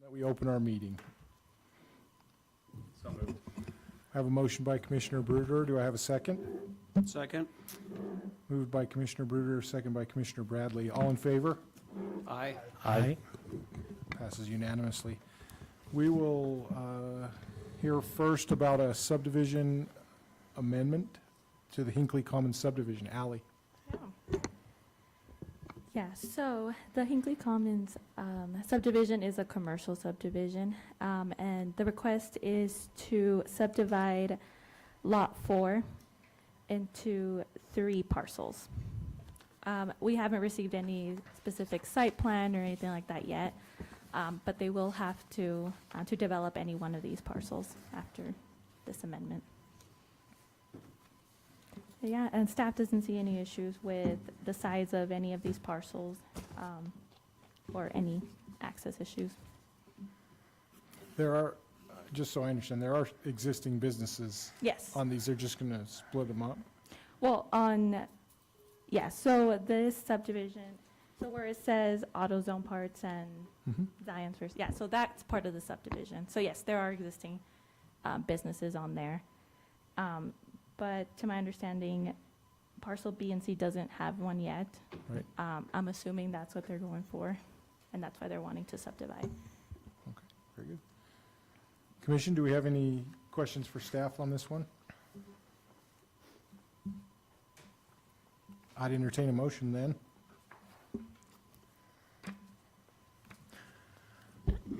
that we open our meeting. So moved. I have a motion by Commissioner Bruder. Do I have a second? Second. Moved by Commissioner Bruder, second by Commissioner Bradley. All in favor? Aye. Aye. Passes unanimously. We will hear first about a subdivision amendment to the Hinckley Commons subdivision. Ally. Yeah, so the Hinckley Commons subdivision is a commercial subdivision, and the request is to subdivide Lot 4 into 3 parcels. We haven't received any specific site plan or anything like that yet, but they will have to develop any one of these parcels after this amendment. Yeah, and staff doesn't see any issues with the size of any of these parcels or any access issues. There are, just so I understand, there are existing businesses Yes. on these. They're just going to split them up? Well, yeah, so this subdivision, so where it says AutoZone Parts and Zion's First, yeah, so that's part of the subdivision. So yes, there are existing businesses on there. But to my understanding, parcel B and C doesn't have one yet. Right. I'm assuming that's what they're going for, and that's why they're wanting to subdivide. Okay, very good. Commission, do we have any questions for staff on this one? I'd entertain a motion then.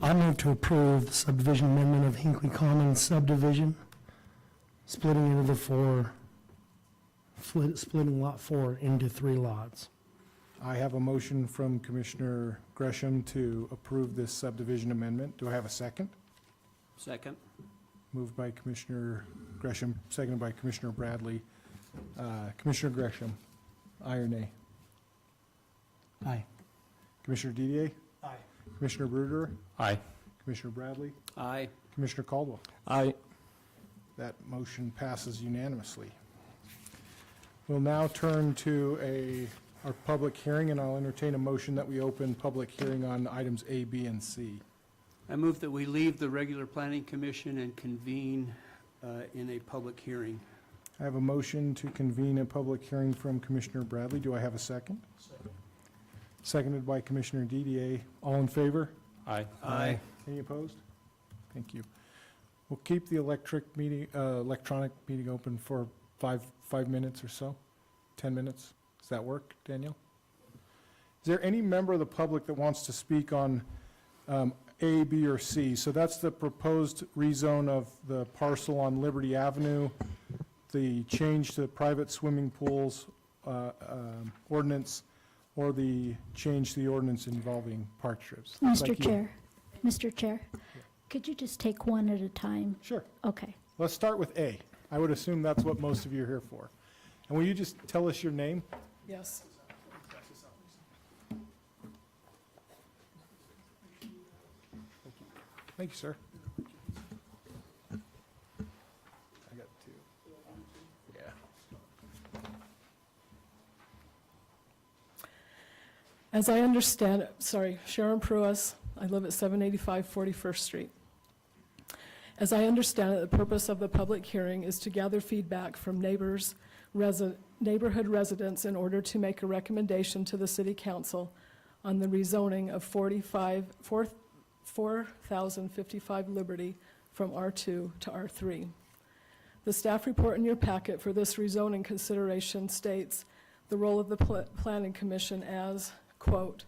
I move to approve the subdivision amendment of Hinckley Commons subdivision, splitting into the splitting Lot 4 into 3 lots. I have a motion from Commissioner Gresham to approve this subdivision amendment. Do I have a second? Second. Moved by Commissioner Gresham, seconded by Commissioner Bradley. Commissioner Gresham, aye or nay? Aye. Commissioner Didier? Aye. Commissioner Bruder? Aye. Commissioner Bradley? Aye. Commissioner Caldwell? Aye. That motion passes unanimously. We'll now turn to our public hearing, and I'll entertain a motion that we open public hearing on items A, B, and C. I move that we leave the regular planning commission and convene in a public hearing. I have a motion to convene a public hearing from Commissioner Bradley. Do I have a second? Second. Seconded by Commissioner Didier. All in favor? Aye. Aye. Any opposed? Thank you. We'll keep the electronic meeting open for five minutes or so, 10 minutes. Does that work, Danielle? Is there any member of the public that wants to speak on A, B, or C? So that's the proposed rezone of the parcel on Liberty Avenue, the change to private swimming pools ordinance, or the change to the ordinance involving park strips. Mr. Chair, could you just take one at a time? Sure. Okay. Let's start with A. I would assume that's what most of you are here for. And will you just tell us your name? Yes. Thank you, sir. I got two. Yeah. As I understand it, Sharon Pruas, I live at 785 41st Street. As I understand it, the purpose of the public hearing is to gather feedback from neighborhood residents in order to make a recommendation to the City Council on the rezoning of 4055 Liberty from R2 to R3. The staff report in your packet for this rezoning consideration states the role of the Planning Commission as, quote,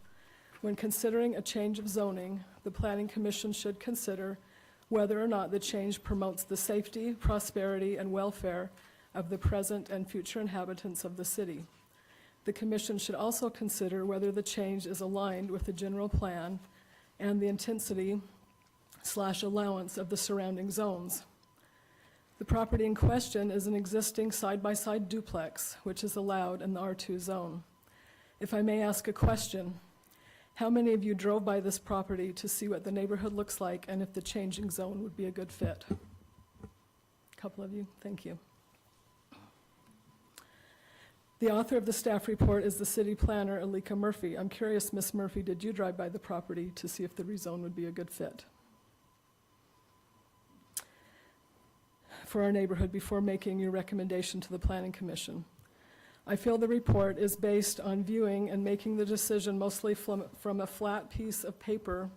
when considering a change of zoning, the Planning Commission should consider whether or not the change promotes the safety, prosperity, and welfare of the present and future inhabitants of the city. The Commission should also consider whether the change is aligned with the general plan and the intensity/allowance of the surrounding zones. The property in question is an existing side-by-side duplex, which is allowed in the R2 zone. If I may ask a question, how many of you drove by this property to see what the neighborhood looks like and if the changing zone would be a good fit? A couple of you, thank you. The author of the staff report is the city planner, Alika Murphy. I'm curious, Ms. Murphy, did you drive by the property to see if the rezone would be a good fit for our neighborhood before making your recommendation to the Planning Commission? I feel the report is based on viewing and making the decision mostly from a flat piece of paper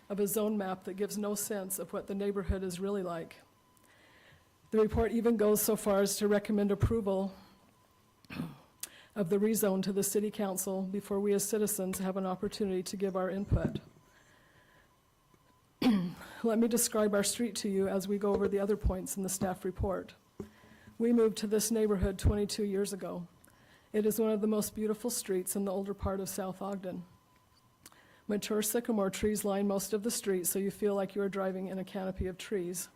of a zone map that gives no sense of what the neighborhood is really like. The report even goes so far as to recommend approval of the rezone to the city council before we as citizens have an opportunity to give our input. Let me describe our street to you as we go over the other points in the staff report. We moved to this neighborhood 22 years ago. It is one of the most beautiful streets in the older part of South Ogden. Mature sycamore trees line most of the street, so you feel like you are driving in a canopy of trees.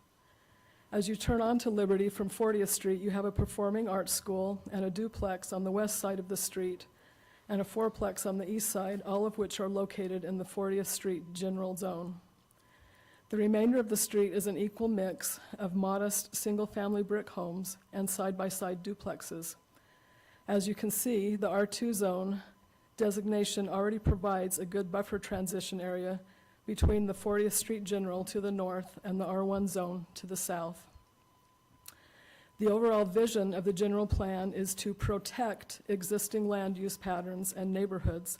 As you turn onto Liberty from 40th Street, you have a performing arts school and a duplex on the west side of the street and a fourplex on the east side, all of which are located in the 40th Street general zone. The remainder of the street is an equal mix of modest single-family brick homes and side-by-side duplexes. As you can see, the R2 zone designation already provides a good buffer transition area between the 40th Street General to the north and the R1 zone to the south. The overall vision of the general plan is to protect existing land use patterns and neighborhoods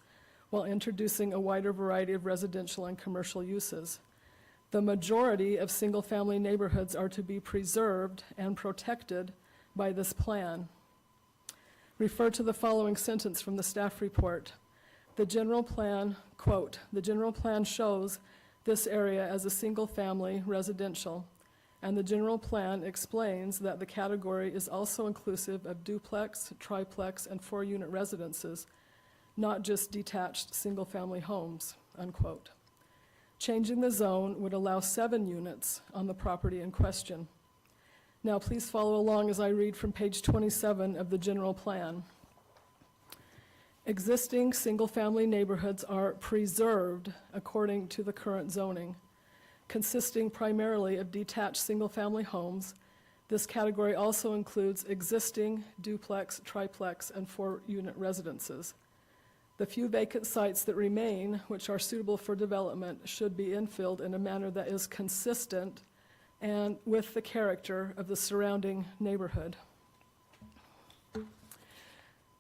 while introducing a wider variety of residential and commercial uses. The majority of single-family neighborhoods are to be preserved and protected by this plan. Refer to the following sentence from the staff report. The general plan, quote, "The general plan shows this area as a single-family residential, and the general plan explains that the category is also inclusive of duplex, triplex, and four-unit residences, not just detached single-family homes," unquote. Changing the zone would allow 7 units on the property in question. Now, please follow along as I read from page 27 of the general plan. Existing single-family neighborhoods are preserved according to the current zoning. Consisting primarily of detached single-family homes, this category also includes existing duplex, triplex, and four-unit residences. The few vacant sites that remain, which are suitable for development, should be infilled in a manner that is consistent and with the character of the surrounding neighborhood.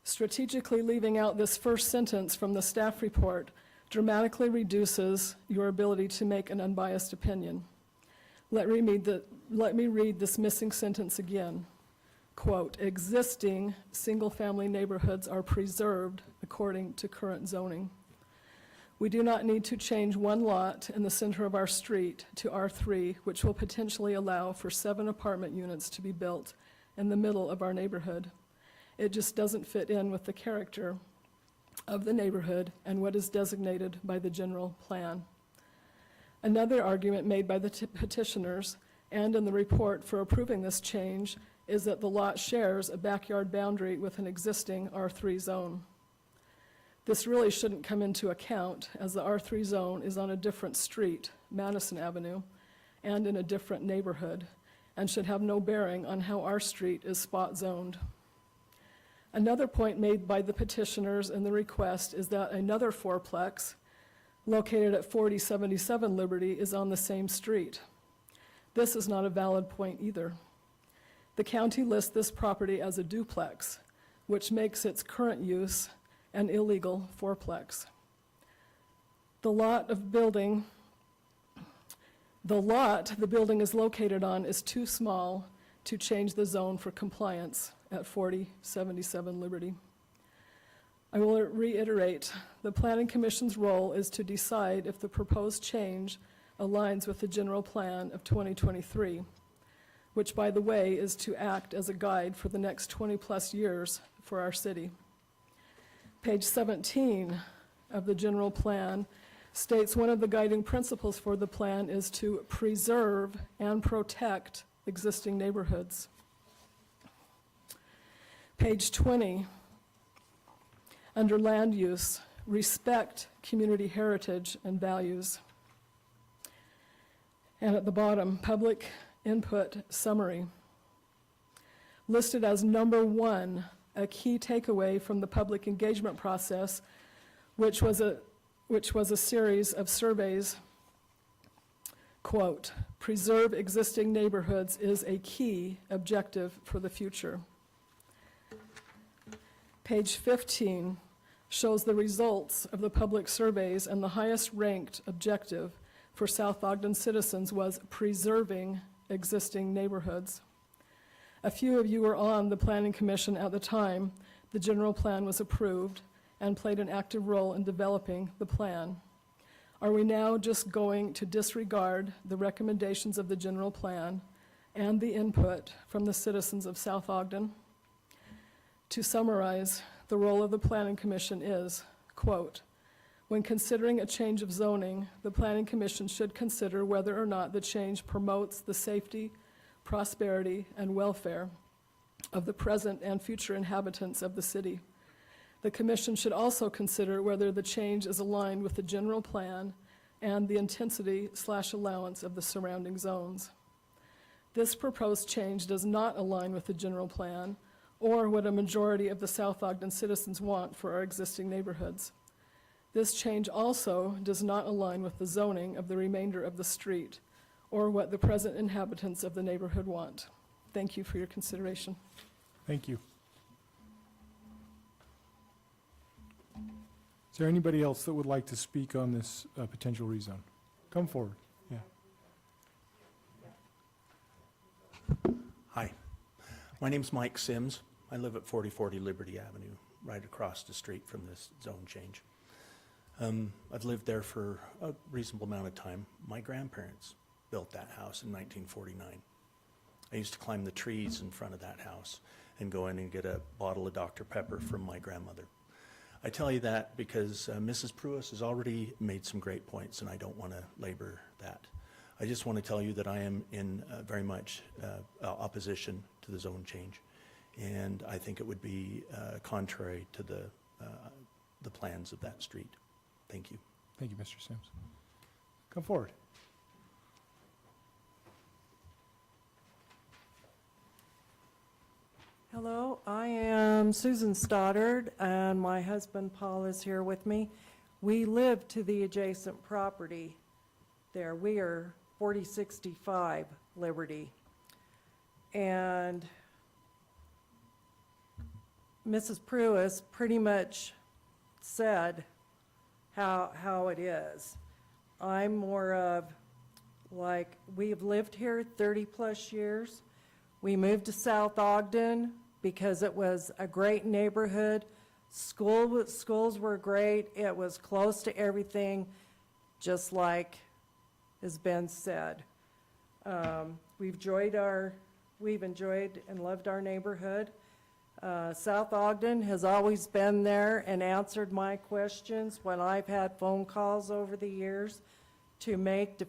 Strategically leaving out this first sentence from the staff report dramatically reduces your ability to make an unbiased opinion. Let me read this missing sentence again. Quote, "Existing single-family neighborhoods are preserved according to current zoning. We do not need to change one lot in the center of our street to R3, which will potentially allow for 7 apartment units to be built in the middle of our neighborhood. It just doesn't fit in with the character of the neighborhood and what is designated by the general plan." Another argument made by the petitioners and in the report for approving this change is that the lot shares a backyard boundary with an existing R3 zone. This really shouldn't come into account, as the R3 zone is on a different street, Madison Avenue, and in a different neighborhood, and should have no bearing on how our street is spot zoned. Another point made by the petitioners in the request is that another fourplex, located at 4077 Liberty, is on the same street. This is not a valid point either. The county lists this property as a duplex, which makes its current use an illegal fourplex. The lot the building is located on is too small to change the zone for compliance at 4077 Liberty. I will reiterate, the Planning Commission's role is to decide if the proposed change aligns with the general plan of 2023, which, by the way, is to act as a guide for the next 20-plus years for our city. Page 17 of the general plan states one of the guiding principles for the plan is to preserve and protect existing neighborhoods. Page 20, under land use, respect community heritage and values. And at the bottom, public input summary. Listed as number 1 a key takeaway from the public engagement process, which was a series of surveys. Quote, "Preserve existing neighborhoods is a key objective for the future." Page 15 shows the results of the public surveys, and the highest ranked objective for South Ogden citizens was preserving existing neighborhoods. A few of you were on the Planning Commission at the time the general plan was approved and played an active role in developing the plan. Are we now just going to disregard the recommendations of the general plan and the input from the citizens of South Ogden? To summarize, the role of the Planning Commission is, quote, "When considering a change of zoning, the Planning Commission should consider whether or not the change promotes the safety, prosperity, and welfare of the present and future inhabitants of the city. The Commission should also consider whether the change is aligned with the general plan and the intensity/allowance of the surrounding zones. This proposed change does not align with the general plan or what a majority of the South Ogden citizens want for our existing neighborhoods. This change also does not align with the zoning of the remainder of the street or what the present inhabitants of the neighborhood want. Thank you for your consideration." Thank you. Is there anybody else that would like to speak on this potential rezone? Come forward. Yeah. Hi, my name's Mike Sims. I live at 4040 Liberty Avenue, right across the street from this zone change. I've lived there for a reasonable amount of time. My grandparents built that house in 1949. I used to climb the trees in front of that house and go in and get a bottle of Dr. Pepper from my grandmother. I tell you that because Mrs. Pruis has already made some great points, and I don't want to labor that. I just want to tell you that I am in very much opposition to the zone change, and I think it would be contrary to the plans of that street. Thank you. Thank you, Mr. Sims. Come forward. Hello, I am Susan Stoddard, and my husband Paul is here with me. We live to the adjacent property there. We are 4065 Liberty. And Mrs. Pruis pretty much said how it is. I'm more of, like, we've lived here 30-plus years. We moved to South Ogden because it was a great neighborhood. Schools were great. It was close to everything, just like has been said. We've enjoyed and loved our neighborhood. South Ogden has always been there and answered my questions when I've had phone calls over the years to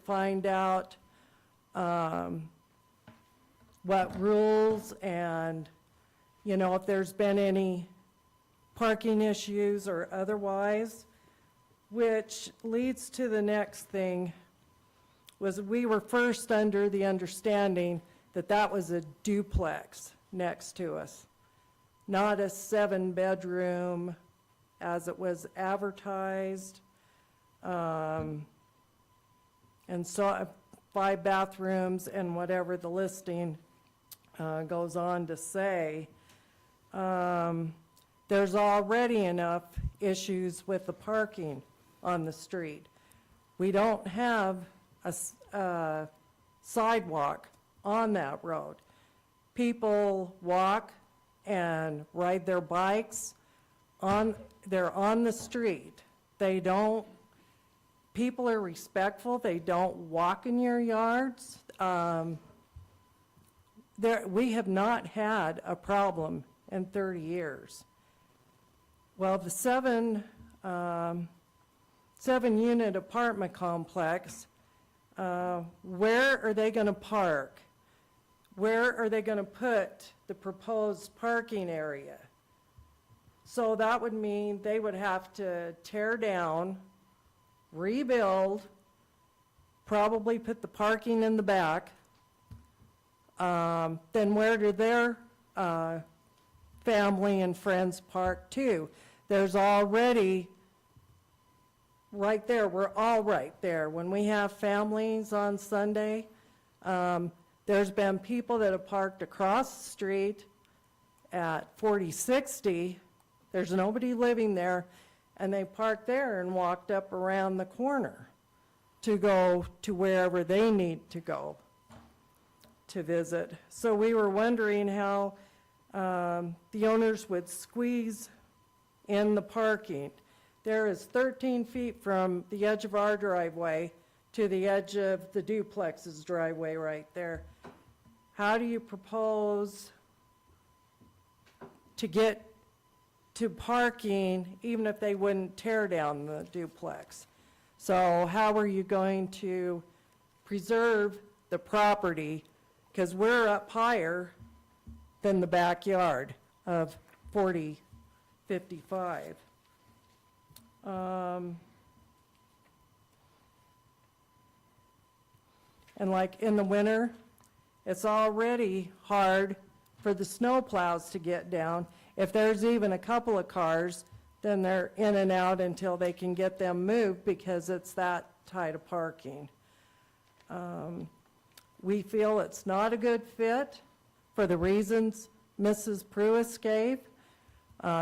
find out what rules and, you know, if there's been any parking issues or otherwise, which leads to the next thing, was we were first under the understanding that that was a duplex next to us, not a 7-bedroom as it was advertised, and so 5 bathrooms and whatever the listing goes on to say. There's already enough issues with the parking on the street. We don't have a sidewalk on that road. People walk and ride their bikes they're on the street. People are respectful. They don't walk in your yards. We have not had a problem in 30 years. Well, the 7-unit apartment complex, where are they going to park? Where are they going to put the proposed parking area? So that would mean they would have to tear down, rebuild, probably put the parking in the back. Then where do their family and friends park too. There's already, right there, we're all right there. When we have families on Sunday, there's been people that have parked across the street at 4060. There's nobody living there, and they parked there and walked up around the corner to go to wherever they need to go to visit. So we were wondering how the owners would squeeze in the parking. There is 13 feet from the edge of our driveway to the edge of the duplex's driveway right there. How do you propose to get to parking even if they wouldn't tear down the duplex? So how are you going to preserve the property? Because we're up higher than the backyard of 4055. And like in the winter, it's already hard for the snow plows to get down. If there's even a couple of cars, then they're in and out until they can get them moved because it's that tight of parking. We feel it's not a good fit for the reasons Mrs. Pruis gave.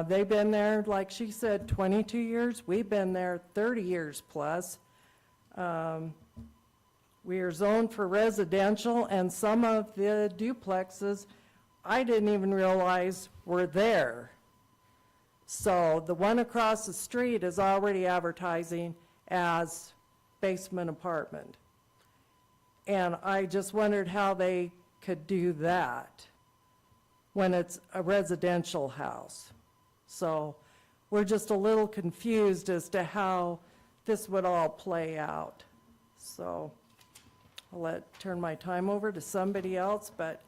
They've been there, like she said, 22 years. We've been there 30 years plus. We are zoned for residential, and some of the duplexes I didn't even realize were there. So the one across the street is already advertising as basement apartment. And I just wondered how they could do that when it's a residential house. So we're just a little confused as to how this would all play out. So I'll turn my time over to somebody else, but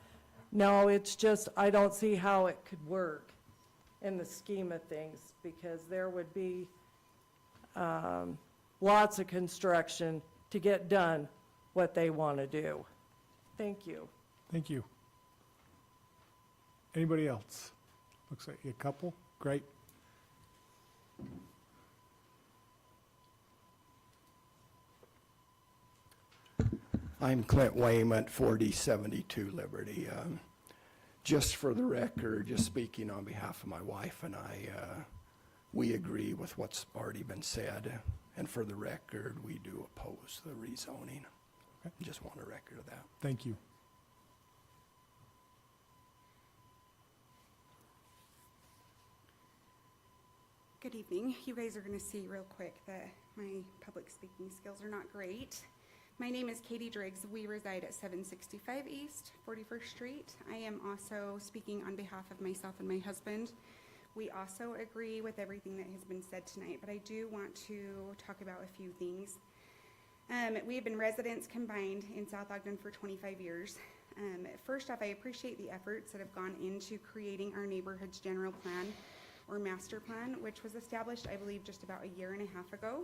no, it's just, I don't see how it could work in the scheme of things, because there would be lots of construction to get done what they want to do. Thank you. Thank you. Anybody else? Looks like a couple. Great. I'm Clint Wayman, 4072 Liberty. Just for the record, just speaking on behalf of my wife and I, we agree with what's already been said. And for the record, we do oppose the rezoning. Okay. Just want a record of that. Thank you. Good evening. You guys are going to see real quick that my public speaking skills are not great. My name is Katie Driggs. We reside at 765 East 41st Street. I am also speaking on behalf of myself and my husband. We also agree with everything that has been said tonight, but I do want to talk about a few things. We have been residents combined in South Ogden for 25 years. First off, I appreciate the efforts that have gone into creating our neighborhood's general plan or master plan, which was established, I believe, just about a year and a half ago.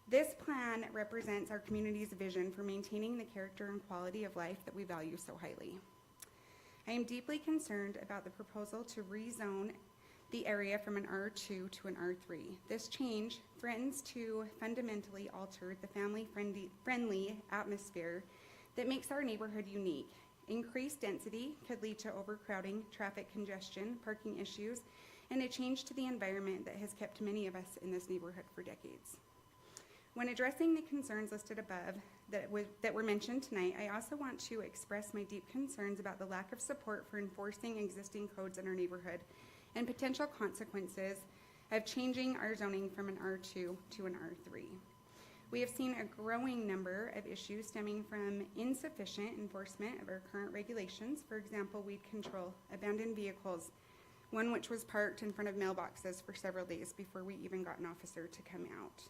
This plan represents our community's vision for maintaining the character and quality of life that we value so highly. I am deeply concerned about the proposal to rezone the area from an R2 to an R3. This change threatens to fundamentally alter the family-friendly atmosphere that makes our neighborhood unique. Increased density could lead to overcrowding, traffic congestion, parking issues, and a change to the environment that has kept many of us in this neighborhood for decades. When addressing the concerns listed above that were mentioned tonight, I also want to express my deep concerns about the lack of support for enforcing existing codes in our neighborhood and potential consequences of changing our zoning from an R2 to an R3. We have seen a growing number of issues stemming from insufficient enforcement of our current regulations. For example, weed control, abandoned vehicles, one which was parked in front of mailboxes for several days before we even got an officer to come out.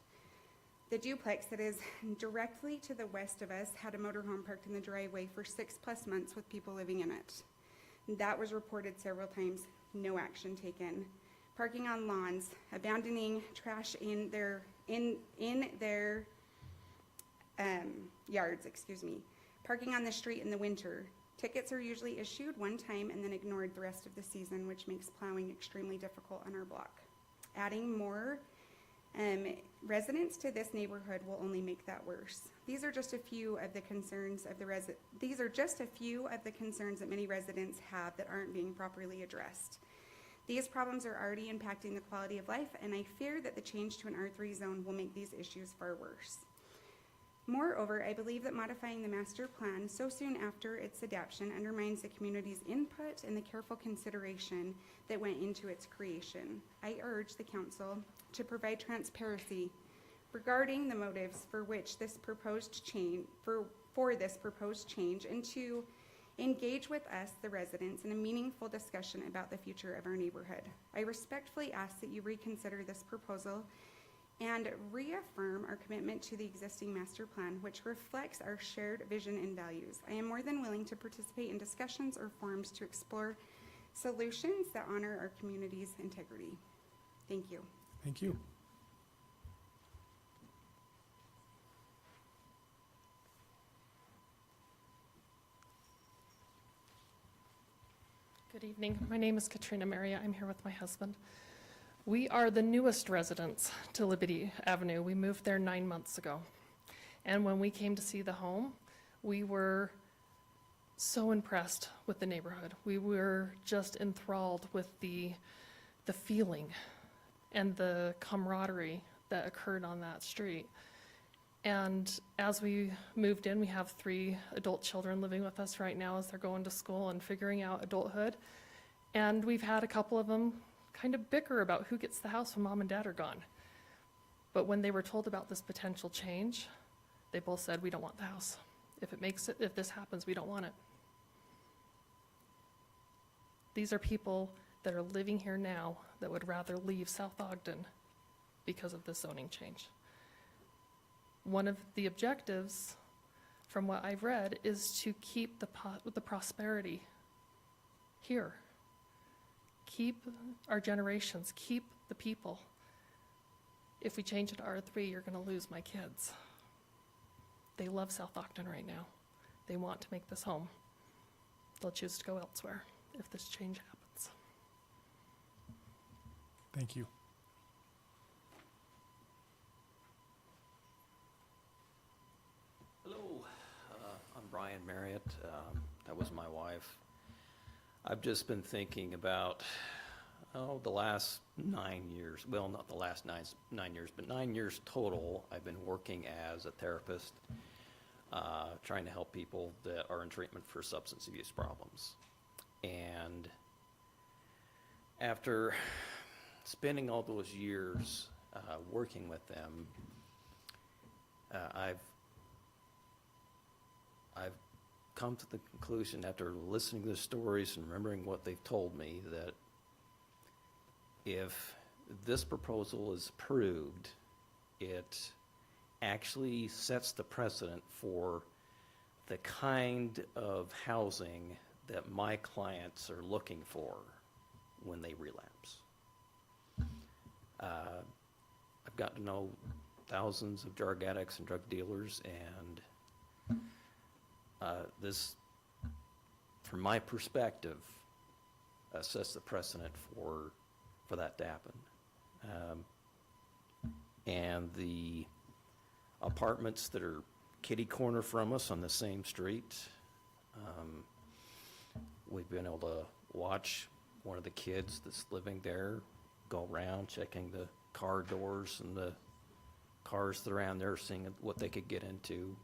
The duplex that is directly to the west of us had a motorhome parked in the driveway for 6+ months with people living in it. That was reported several times, no action taken. Parking on lawns, abandoning trash in their yards, parking on the street in the winter, Tickets are usually issued one time and then ignored the rest of the season, which makes plowing extremely difficult on our block. Adding more residents to this neighborhood will only make that worse. These are just a few of the concerns of that many residents have that aren't being properly addressed. These problems are already impacting the quality of life, and I fear that the change to an R3 zone will make these issues far worse. Moreover, I believe that modifying the master plan so soon after its adoption undermines the community's input and the careful consideration that went into its creation. I urge the council to provide transparency regarding the motives for which this proposed change, for this proposed change, and to engage with us, the residents, in a meaningful discussion about the future of our neighborhood. I respectfully ask that you reconsider this proposal and reaffirm our commitment to the existing master plan, which reflects our shared vision and values. I am more than willing to participate in discussions or forums to explore solutions that honor our community's integrity. Thank you. Thank you. Good evening. My name is Katrina Maria. I'm here with my husband. We are the newest residents to Liberty Avenue. We moved there 9 months ago. And when we came to see the home, we were so impressed with the neighborhood. We were just enthralled with the feeling and the camaraderie that occurred on that street. And as we moved in, we have 3 adult children living with us right now as they're going to school and figuring out adulthood. And we've had a couple of them kind of bicker about who gets the house when mom and dad are gone. But when they were told about this potential change, they both said, we don't want the house. If this happens, we don't want it. These are people that are living here now that would rather leave South Ogden because of this zoning change. One of the objectives, from what I've read, is to keep the prosperity here. Keep our generations, keep the people. If we change it to R3, you're going to lose my kids. They love South Ogden right now. They want to make this home. They'll choose to go elsewhere if this change happens. Thank you. Hello, I'm Brian Marriott. That was my wife. I've just been thinking about, the last 9 years, well, not the last 9 years, but 9 years total, I've been working as a therapist, trying to help people that are in treatment for substance abuse problems. And after spending all those years working with them, I've come to the conclusion, after listening to the stories and remembering what they've told me, that if this proposal is approved, it actually sets the precedent for the kind of housing that my clients are looking for when they relapse. I've gotten to know thousands of drug addicts and drug dealers, and this, from my perspective, sets the precedent for that to happen. And the apartments that are kitty corner from us on the same street, we've been able to watch one of the kids that's living there go around checking the car doors and the cars that are around there, seeing what they could get into.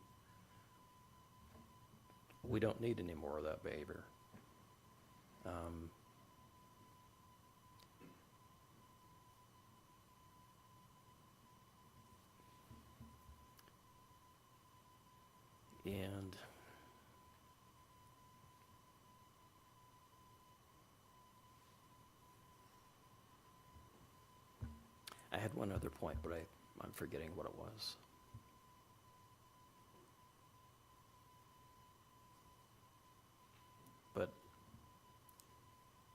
We don't need any more of that behavior. And I had one other point, but I'm forgetting what it was. But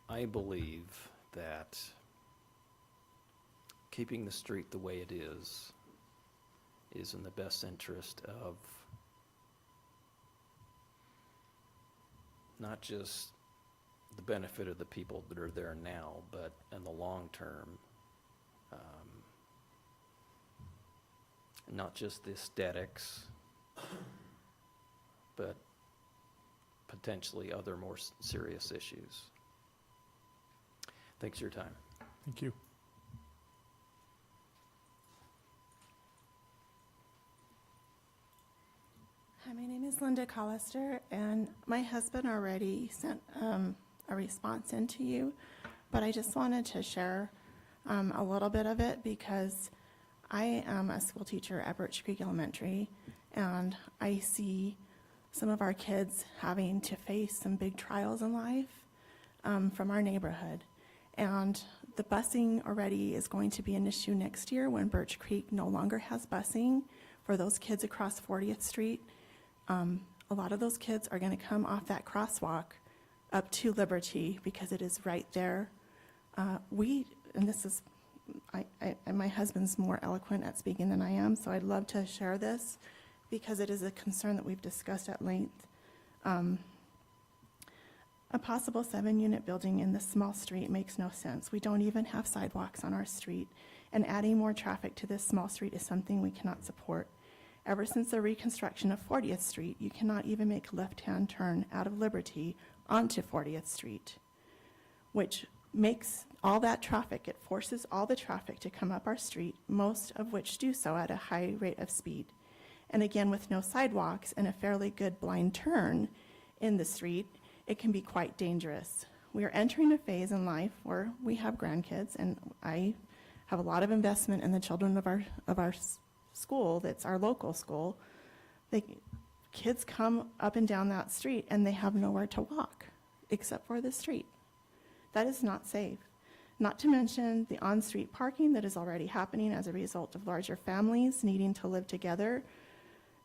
I believe that keeping the street the way it is in the best interest of not just the benefit of the people that are there now, but in the long term, not just the aesthetics, but potentially other more serious issues. Thanks for your time. Thank you. Hi, my name is Linda Collister, and my husband already sent a response in to you, but I just wanted to share a little bit of it because I am a school teacher at Birch Creek Elementary, and I see some of our kids having to face some big trials in life from our neighborhood. And the busing already is going to be an issue next year when Birch Creek no longer has busing for those kids across 40th Street. A lot of those kids are going to come off that crosswalk up to Liberty because it is right there. And this is, my husband's more eloquent at speaking than I am, so I'd love to share this because it is a concern that we've discussed at length. A possible 7-unit building in this small street makes no sense. We don't even have sidewalks on our street, and adding more traffic to this small street is something we cannot support. Ever since the reconstruction of 40th Street, you cannot even make a left-hand turn out of Liberty onto 40th Street, which makes all that traffic, it forces all the traffic to come up our street, most of which do so at a high rate of speed. And again, with no sidewalks and a fairly good blind turn in the street, it can be quite dangerous. We are entering a phase in life where we have grandkids, and I have a lot of investment in the children of our school, that's our local school. Kids come up and down that street and they have nowhere to walk except for the street. That is not safe. Not to mention the on-street parking that is already happening as a result of larger families needing to live together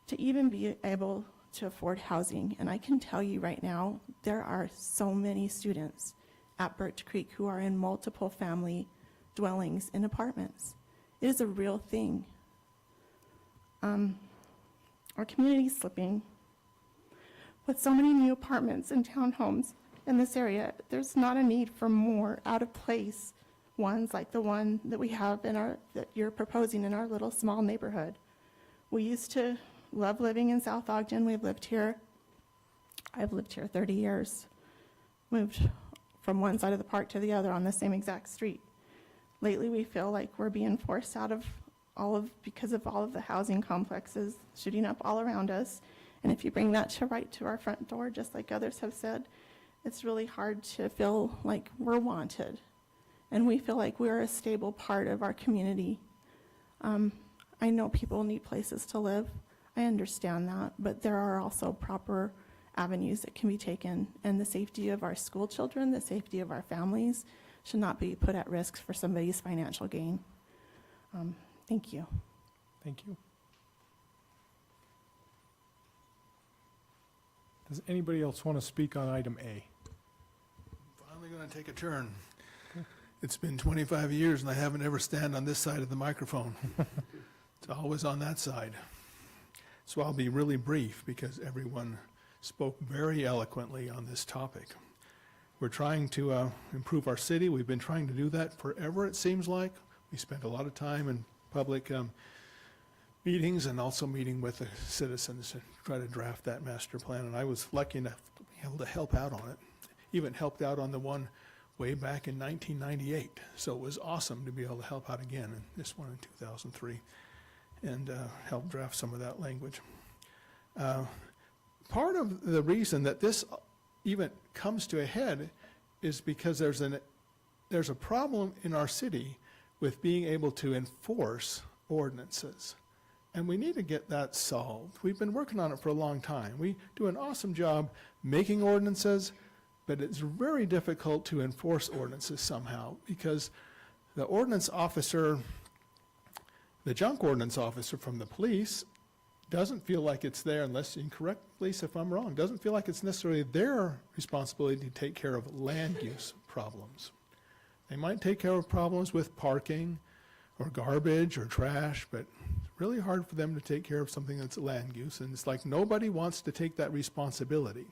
to even be able to afford housing. And I can tell you right now, there are so many students at Birch Creek who are in multiple family dwellings in apartments. It is a real thing. Our community is slipping. With so many new apartments and townhomes in this area, there's not a need for more out-of-place ones like the one that we have that you're proposing in our little small neighborhood. We used to love living in South Ogden. I've lived here 30 years. Moved from one side of the park to the other on the same exact street. Lately, we feel like we're being forced out of because of all of the housing complexes shooting up all around us. And if you bring that right to our front door, just like others have said, it's really hard to feel like we're wanted. And we feel like we're a stable part of our community. I know people need places to live. I understand that, but there are also proper avenues that can be taken, and the safety of our school children, the safety of our families should not be put at risk for somebody's financial gain. Thank you. Thank you. Does anybody else want to speak on item A? Finally going to take a turn. It's been 25 years and I haven't ever stand on this side of the microphone. It's always on that side. So I'll be really brief because everyone spoke very eloquently on this topic. We're trying to improve our city. We've been trying to do that forever, it seems like. We spent a lot of time in public meetings and also meeting with the citizens to try to draft that master plan. And I was lucky enough to be able to help out on it. Even helped out on the one way back in 1998. So it was awesome to be able to help out again in this one in 2003 and help draft some of that language. Part of the reason that this even comes to a head is because there's a problem in our city with being able to enforce ordinances. And we need to get that solved. We've been working on it for a long time. We do an awesome job making ordinances, but it's very difficult to enforce ordinances somehow because the ordinance officer, the junk ordinance officer from the police, doesn't feel like it's there, unless you can correct police if I'm wrong, doesn't feel like it's necessarily their responsibility to take care of land use problems. They might take care of problems with parking or garbage or trash, but it's really hard for them to take care of something that's land use. And it's like nobody wants to take that responsibility.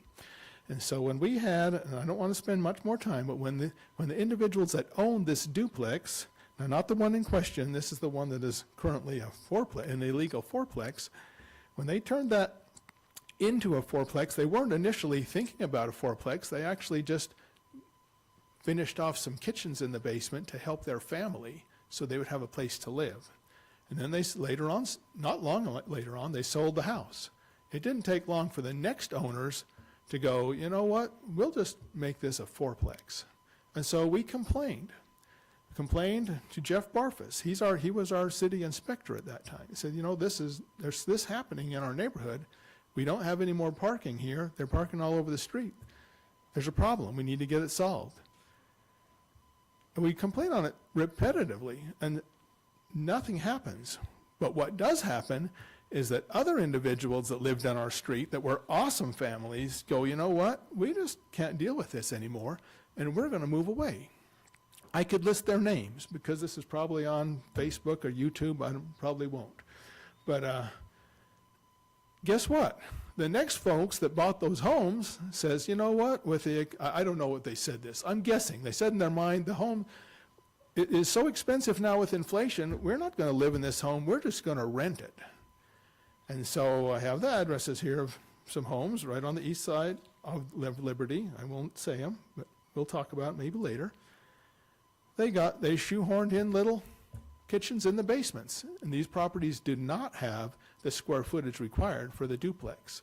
And so when we had, and I don't want to spend much more time, but when the individuals that owned this duplex, now not the one in question, this is the one that is currently an illegal fourplex, when they turned that into a fourplex, they weren't initially thinking about a fourplex. They actually just finished off some kitchens in the basement to help their family so they would have a place to live. And then they, later on, not long later on, they sold the house. It didn't take long for the next owners to go, you know what, we'll just make this a fourplex. And so we complained to Jeff Barfus. He was our city inspector at that time. He said, you know, there's this happening in our neighborhood. We don't have any more parking here. They're parking all over the street. There's a problem. We need to get it solved. And we complain on it repetitively, and nothing happens. But what does happen is that other individuals that lived on our street that were awesome families go, you know what, we just can't deal with this anymore, and we're going to move away. I could list their names because this is probably on Facebook or YouTube. I probably won't. But guess what? The next folks that bought those homes says, you know what, I don't know what they said this. I'm guessing. They said in their mind, the home it is so expensive now with inflation, we're not going to live in this home. We're just going to rent it. And so I have the addresses here of some homes right on the east side of Liberty. I won't say them, but we'll talk about it maybe later. They shoehorned in little kitchens in the basements, and these properties did not have the square footage required for the duplex,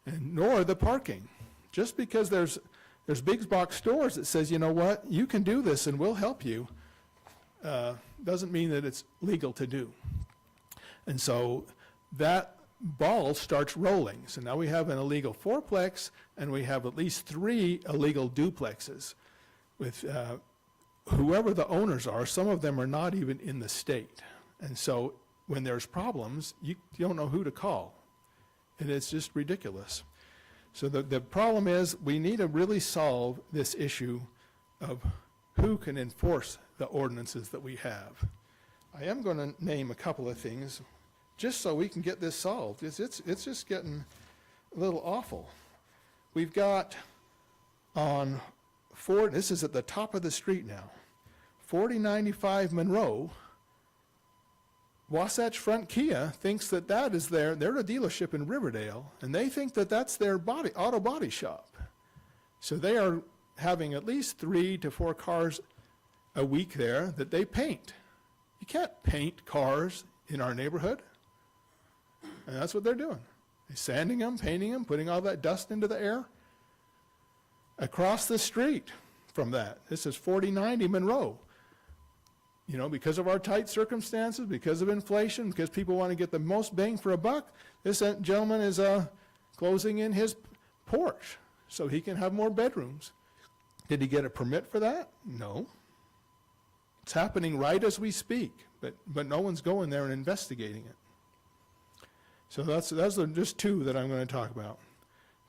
and nor the parking. Just because there's big box stores that says, you know what, you can do this and we'll help you, doesn't mean that it's legal to do. And so that ball starts rolling. So now we have an illegal fourplex, and we have at least 3 illegal duplexes with whoever the owners are. Some of them are not even in the state. And so when there's problems, you don't know who to call. And it's just ridiculous. So the problem is we need to really solve this issue of who can enforce the ordinances that we have. I am going to name a couple of things just so we can get this solved. It's just getting a little awful. We've got on Ford, this is at the top of the street now, 4095 Monroe, Wasatch Front Kia thinks that is they're a dealership in Riverdale, and they think that that's their auto body shop. So they are having at least 3 to 4 cars a week there that they paint. You can't paint cars in our neighborhood. And that's what they're doing. They're sanding them, painting them, putting all that dust into the air. Across the street from that, this is 4090 Monroe. You know, because of our tight circumstances, because of inflation, because people want to get the most bang for a buck, this gentleman is closing in his porch so he can have more bedrooms. Did he get a permit for that? No. It's happening right as we speak, but no one's going there and investigating it. So those are just 2 that I'm going to talk about,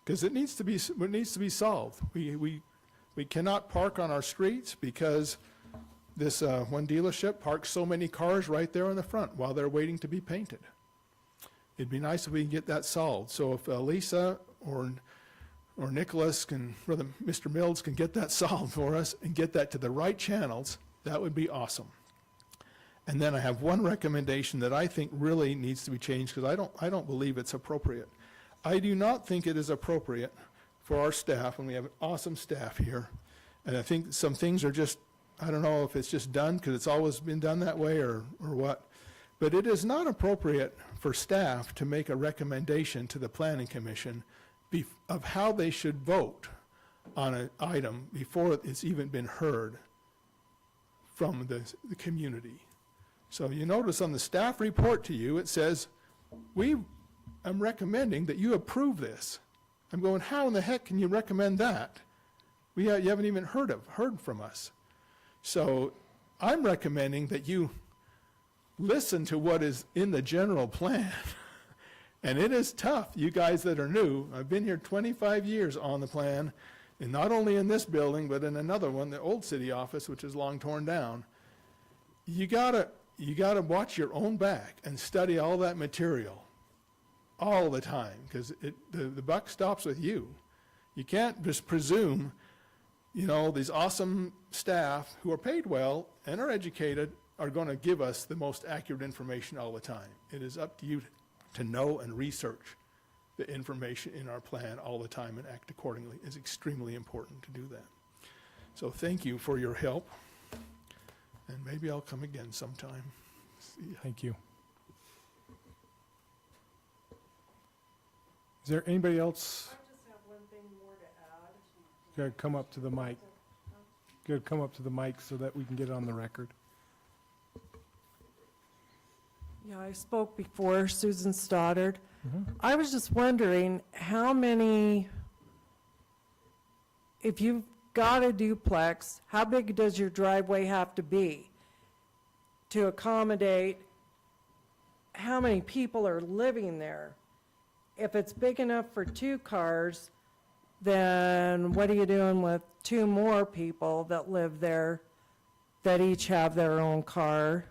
because it needs to be solved. We cannot park on our streets because this one dealership parks so many cars right there in the front while they're waiting to be painted. It'd be nice if we can get that solved. So if Lisa or Nicholas Mr. Mills can get that solved for us and get that to the right channels, that would be awesome. And then I have one recommendation that I think really needs to be changed, because I don't believe it's appropriate. I do not think it is appropriate for our staff, and we have an awesome staff here, and I think some things are just, I don't know if it's just done because it's always been done that way or what, but it is not appropriate for staff to make a recommendation to the Planning Commission of how they should vote on an item before it's even been heard from the community. So you notice on the staff report to you, it says, I'm recommending that you approve this. I'm going, how in the heck can you recommend that? You haven't even heard from us. So I'm recommending that you listen to what is in the general plan. And it is tough, you guys that are new. I've been here 25 years on the plan, and not only in this building, but in another one, the old city office, which is long torn down. You gotta watch your own back and study all that material all the time, because the buck stops with you. You can't just presume, these awesome staff who are paid well and are educated are going to give us the most accurate information all the time. It is up to you to know and research the information in our plan all the time and act accordingly. It's extremely important to do that. So thank you for your help, and maybe I'll come again sometime. See ya. Thank you. Is there anybody else? I just have one thing more to add. Gotta come up to the mic. Gotta come up to the mic so that we can get it on the record. Yeah, I spoke before, Susan Stoddard. Mhm. I was just wondering how many, if you've got a duplex, how big does your driveway have to be to accommodate how many people are living there? If it's big enough for 2 cars, then what are you doing with 2 more people that live there that each have their own car?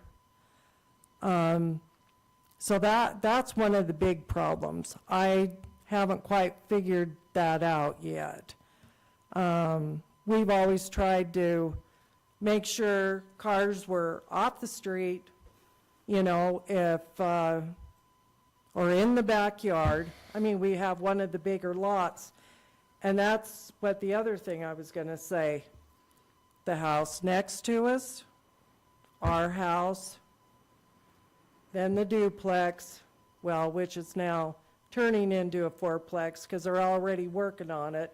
So that's one of the big problems. I haven't quite figured that out yet. We've always tried to make sure cars were off the street, if, or in the backyard. I mean, we have one of the bigger lots. And that's what the other thing I was going to say. The house next to us, our house, then the duplex, well, which is now turning into a 4-plex because they're already working on it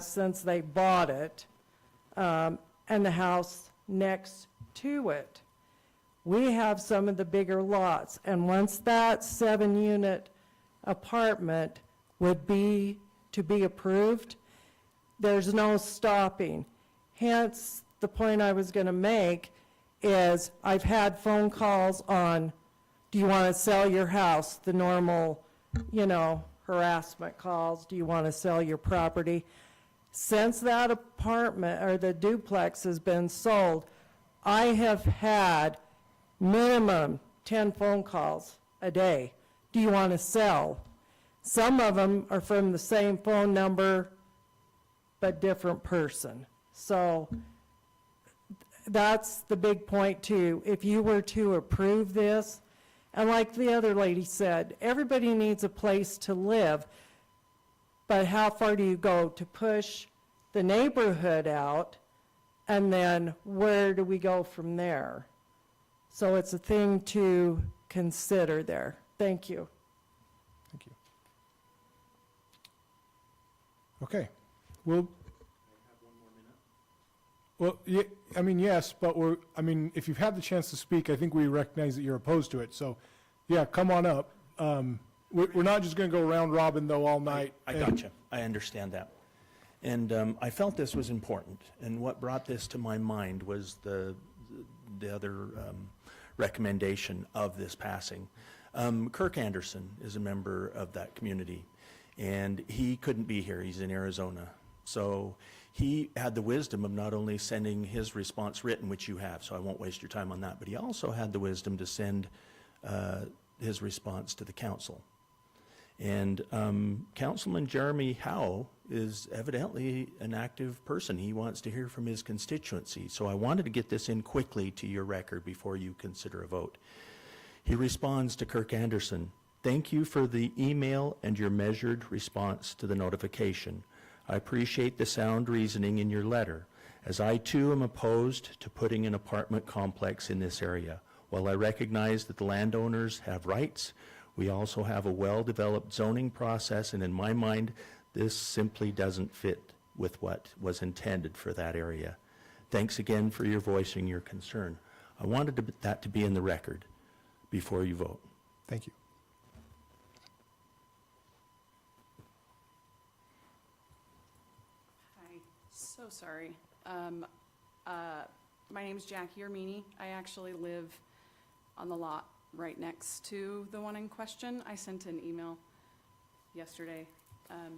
since they bought it, and the house next to it. We have some of the bigger lots, and once that 7-unit apartment would be to be approved, there's no stopping. Hence, the point I was going to make is I've had phone calls on, do you want to sell your house? The normal, harassment calls. Do you want to sell your property? Since that apartment or the duplex has been sold, I have had minimum 10 phone calls a day. Do you want to sell? Some of them are from the same phone number, but different person. So that's the big point too. If you were to approve this, and like the other lady said, everybody needs a place to live, but how far do you go to push the neighborhood out, and then where do we go from there? So it's a thing to consider there. Thank you. Thank you. Okay. Well, yeah, yes, but if you've had the chance to speak, I think we recognize that you're opposed to it. So, yeah, come on up. We're not just going to go round robin, though, all night. I gotcha. I understand that. And I felt this was important. And what brought this to my mind was the other recommendation of this passing. Kirk Anderson is a member of that community, and he couldn't be here. He's in Arizona. So he had the wisdom of not only sending his response written, which you have, so I won't waste your time on that, but he also had the wisdom to send his response to the council. And Councilman Jeremy Howe is evidently an active person. He wants to hear from his constituency. So I wanted to get this in quickly to your record before you consider a vote. He responds to Kirk Anderson, "Thank you for the email and your measured response to the notification. I appreciate the sound reasoning in your letter, as I too am opposed to putting an apartment complex in this area. While I recognize that the landowners have rights, we also have a well-developed zoning process, and in my mind, this simply doesn't fit with what was intended for that area. Thanks again for your voicing your concern." I wanted that to be in the record before you vote. Thank you. Hi, so sorry. My name's Jackie Armini. I actually live on the lot right next to the one in question. I sent an email yesterday,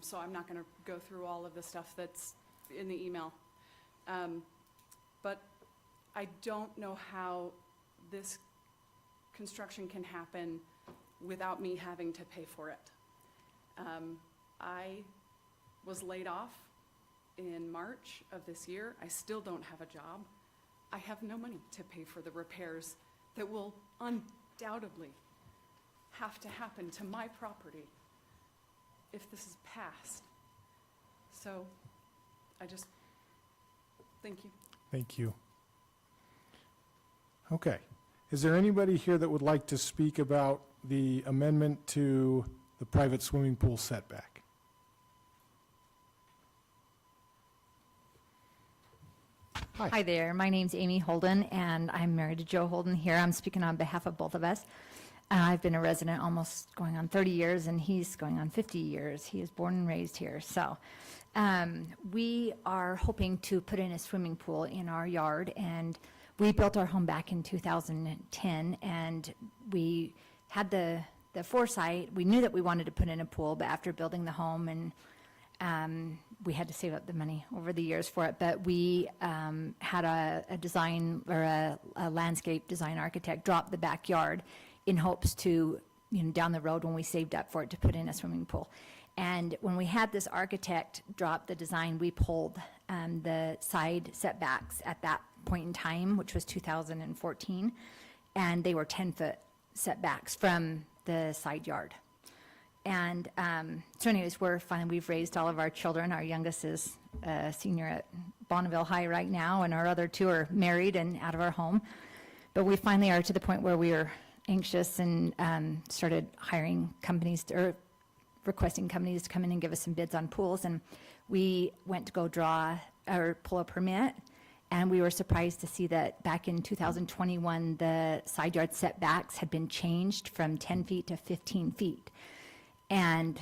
so I'm not going to go through all of the stuff that's in the email. But I don't know how this construction can happen without me having to pay for it. I was laid off in March of this year. I still don't have a job. I have no money to pay for the repairs that will undoubtedly have to happen to my property if this is passed. So thank you. Thank you. Okay. Is there anybody here that would like to speak about the amendment to the private swimming pool setback? Hi there, my name's Amy Holden, and I'm married to Joe Holden here. I'm speaking on behalf of both of us. I've been a resident almost going on 30 years, and he's going on 50 years. He is born and raised here. So we are hoping to put in a swimming pool in our yard, and we built our home back in 2010, and we had the foresight. We knew that we wanted to put in a pool, but after building the home, and we had to save up the money over the years for it, but we had a design or a landscape design architect drop the backyard in hopes to, down the road when we saved up for it, to put in a swimming pool. And when we had this architect drop the design, we pulled the side setbacks at that point in time, which was 2014, and they were 10-foot setbacks from the side yard. And so anyways, we've raised all of our children. Our youngest is a senior at Bonneville High right now, and our other two are married and out of our home. But we finally are to the point where we are anxious and started hiring companies or requesting companies to come in and give us some bids on pools. And we went to go draw or pull a permit, and we were surprised to see that back in 2021, the side yard setbacks had been changed from 10 feet to 15 feet. And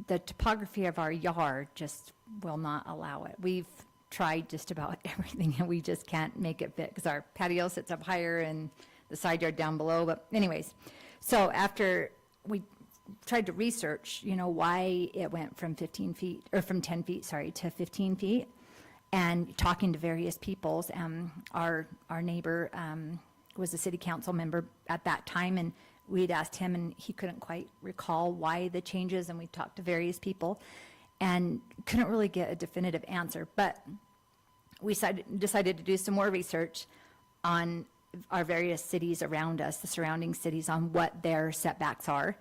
the topography of our yard just will not allow it. We've tried just about everything, and we just can't make it fit because our patio sits up higher and the side yard down below. But anyways, so after we tried to research, why it went from 15 feet, or from 10 feet, sorry, to 15 feet, and talking to various peoples, our neighbor was a city council member at that time, and we'd asked him, and he couldn't quite recall why the changes, and we talked to various people and couldn't really get a definitive answer. But we decided to do some more research on our various cities around us, the surrounding cities, on what their setbacks are.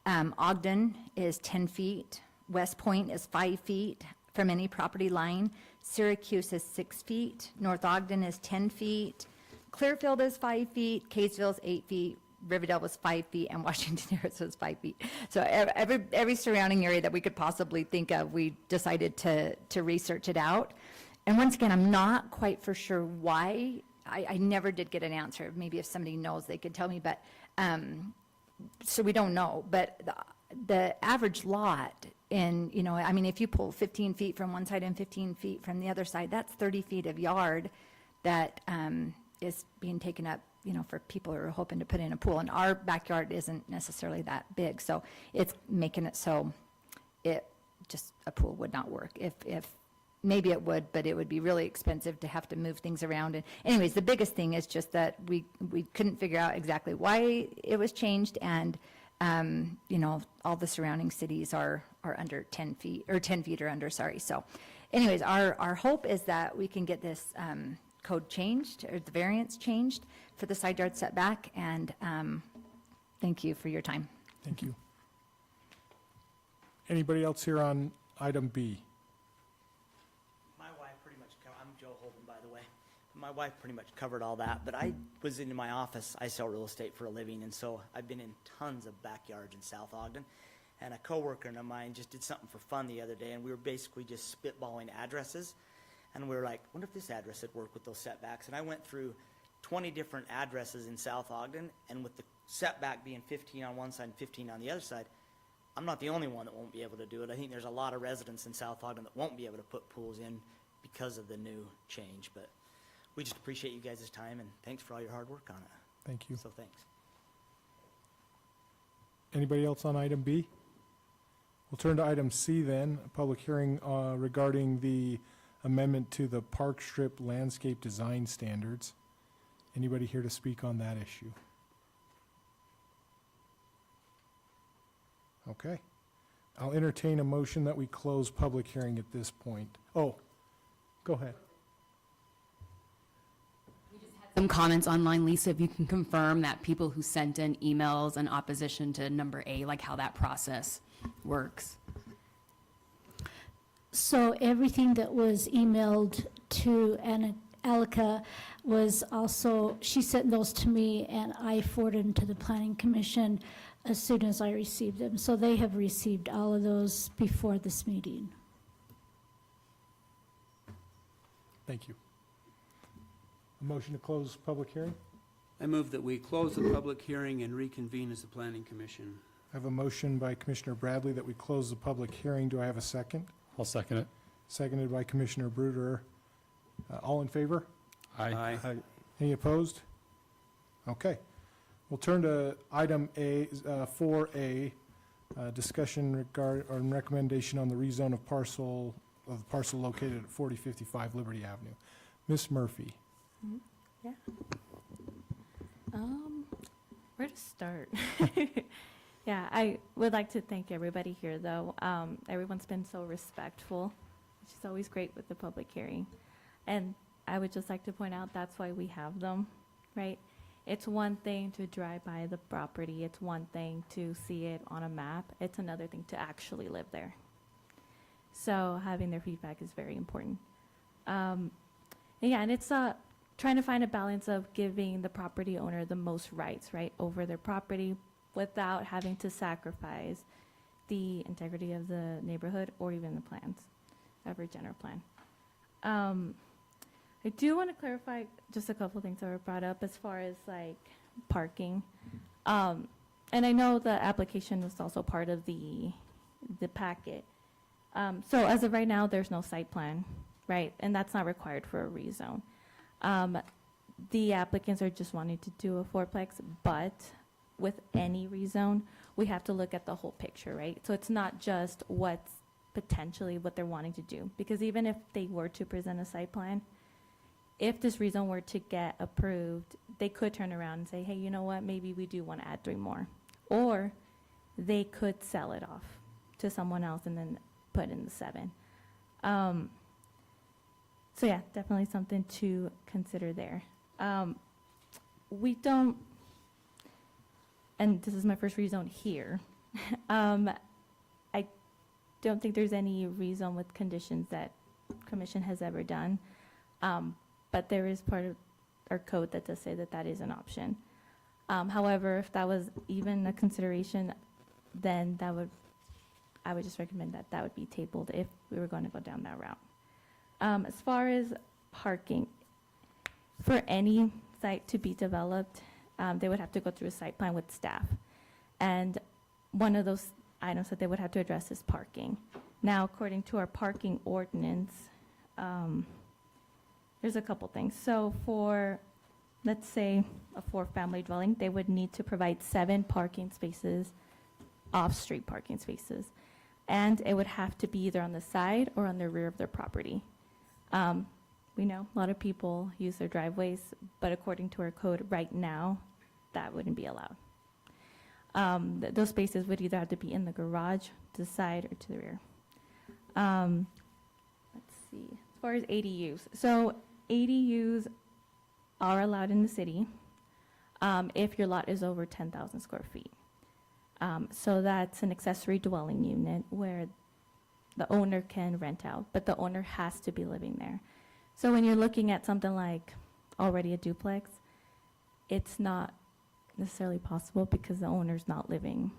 Ogden is 10 feet. West Point is 5 feet from any property line. Syracuse is 6 feet. North Ogden is 10 feet. Clearfield is 5 feet. Kaysville is 8 feet. Riverdale was 5 feet, and Washington Heights was 5 feet. So every surrounding area that we could possibly think of, we decided to research it out. And once again, I'm not quite for sure why. I never did get an answer. Maybe if somebody knows, they could tell me. But so we don't know. But the average lot, if you pull 15 feet from one side and 15 feet from the other side, that's 30 feet of yard that is being taken up, for people who are hoping to put in a pool. And our backyard isn't necessarily that big, so it's making it so a pool would not work. If maybe it would, but it would be really expensive to have to move things around. And anyways, the biggest thing is just that we couldn't figure out exactly why it was changed, and all the surrounding cities are under 10 feet, or 10 feet or under, sorry. So anyways, our hope is that we can get this code changed, or the variance changed for the side yard setback, and thank you for your time. Thank you. Anybody else here on item B? My wife pretty much, I'm Joe Holden, by the way. My wife pretty much covered all that, but I was in my office. I sell real estate for a living, and so I've been in tons of backyards in South Ogden. And a coworker of mine just did something for fun the other day, and we were basically just spitballing addresses. And we were like, wonder if this address would work with those setbacks. And I went through 20 different addresses in South Ogden, and with the setback being 15 on one side and 15 on the other side, I'm not the only one that won't be able to do it. I think there's a lot of residents in South Ogden that won't be able to put pools in because of the new change. But we just appreciate you guys' time, and thanks for all your hard work on it. Thank you. So thanks. Anybody else on item B? We'll turn to item C then, a public hearing regarding the amendment to the Park Strip landscape design standards. Anybody here to speak on that issue? Okay. I'll entertain a motion that we close public hearing at this point. Oh, go ahead. Some comments online, Lisa, if you can confirm that people who sent in emails in opposition to number A, like how that process works. So everything that was emailed to Alika was also, she sent those to me, and I forwarded them to the Planning Commission as soon as I received them. So they have received all of those before this meeting. Thank you. A motion to close public hearing? I move that we close the public hearing and reconvene as the Planning Commission. I have a motion by Commissioner Bradley that we close the public hearing. Do I have a second? I'll second it. Seconded by Commissioner Bruder. All in favor? Aye. Any opposed? Okay. We'll turn to item A, 4A, discussion on recommendation on the rezone of the parcel located at 4055 Liberty Avenue. Ms. Murphy. Yeah. Where to start? Yeah, I would like to thank everybody here, though. Everyone's been so respectful, which is always great with the public hearing. And I would just like to point out that's why we have them, right? It's one thing to drive by the property. It's one thing to see it on a map. It's another thing to actually live there. So having their feedback is very important. Yeah, and it's trying to find a balance of giving the property owner the most rights, right, over their property without having to sacrifice the integrity of the neighborhood or even the plans of a general plan. I do want to clarify just a couple things that were brought up as far as like parking. And I know the application was also part of the packet. So as of right now, there's no site plan, right? And that's not required for a rezone. The applicants are just wanting to do a fourplex, but with any rezone, we have to look at the whole picture, right? So it's not just what's potentially what they're wanting to do. Because even if they were to present a site plan, if this rezone were to get approved, they could turn around and say, hey, you know what, maybe we do want to add 3 more. Or they could sell it off to someone else and then put in the 7. So yeah, definitely something to consider there. We don't, and this is my first rezone here, I don't think there's any rezone with conditions that Commission has ever done. But there is part of our code that does say that that is an option. However, if that was even a consideration, then I would just recommend that that would be tabled if we were going to go down that route. As far as parking, for any site to be developed, they would have to go through a site plan with staff. And one of those items that they would have to address is parking. Now, according to our parking ordinance, there's a couple things. So for, let's say, a 4-family dwelling, they would need to provide 7 parking spaces, off-street parking spaces. And it would have to be either on the side or on the rear of their property. We know a lot of people use their driveways, but according to our code right now, that wouldn't be allowed. Those spaces would either have to be in the garage, to the side, or to the rear. Let's see, as far as ADUs. So ADUs are allowed in the city if your lot is over 10,000 square feet. So that's an accessory dwelling unit where the owner can rent out, but the owner has to be living there. So when you're looking at something like already a duplex, it's not necessarily possible because the owner's not living,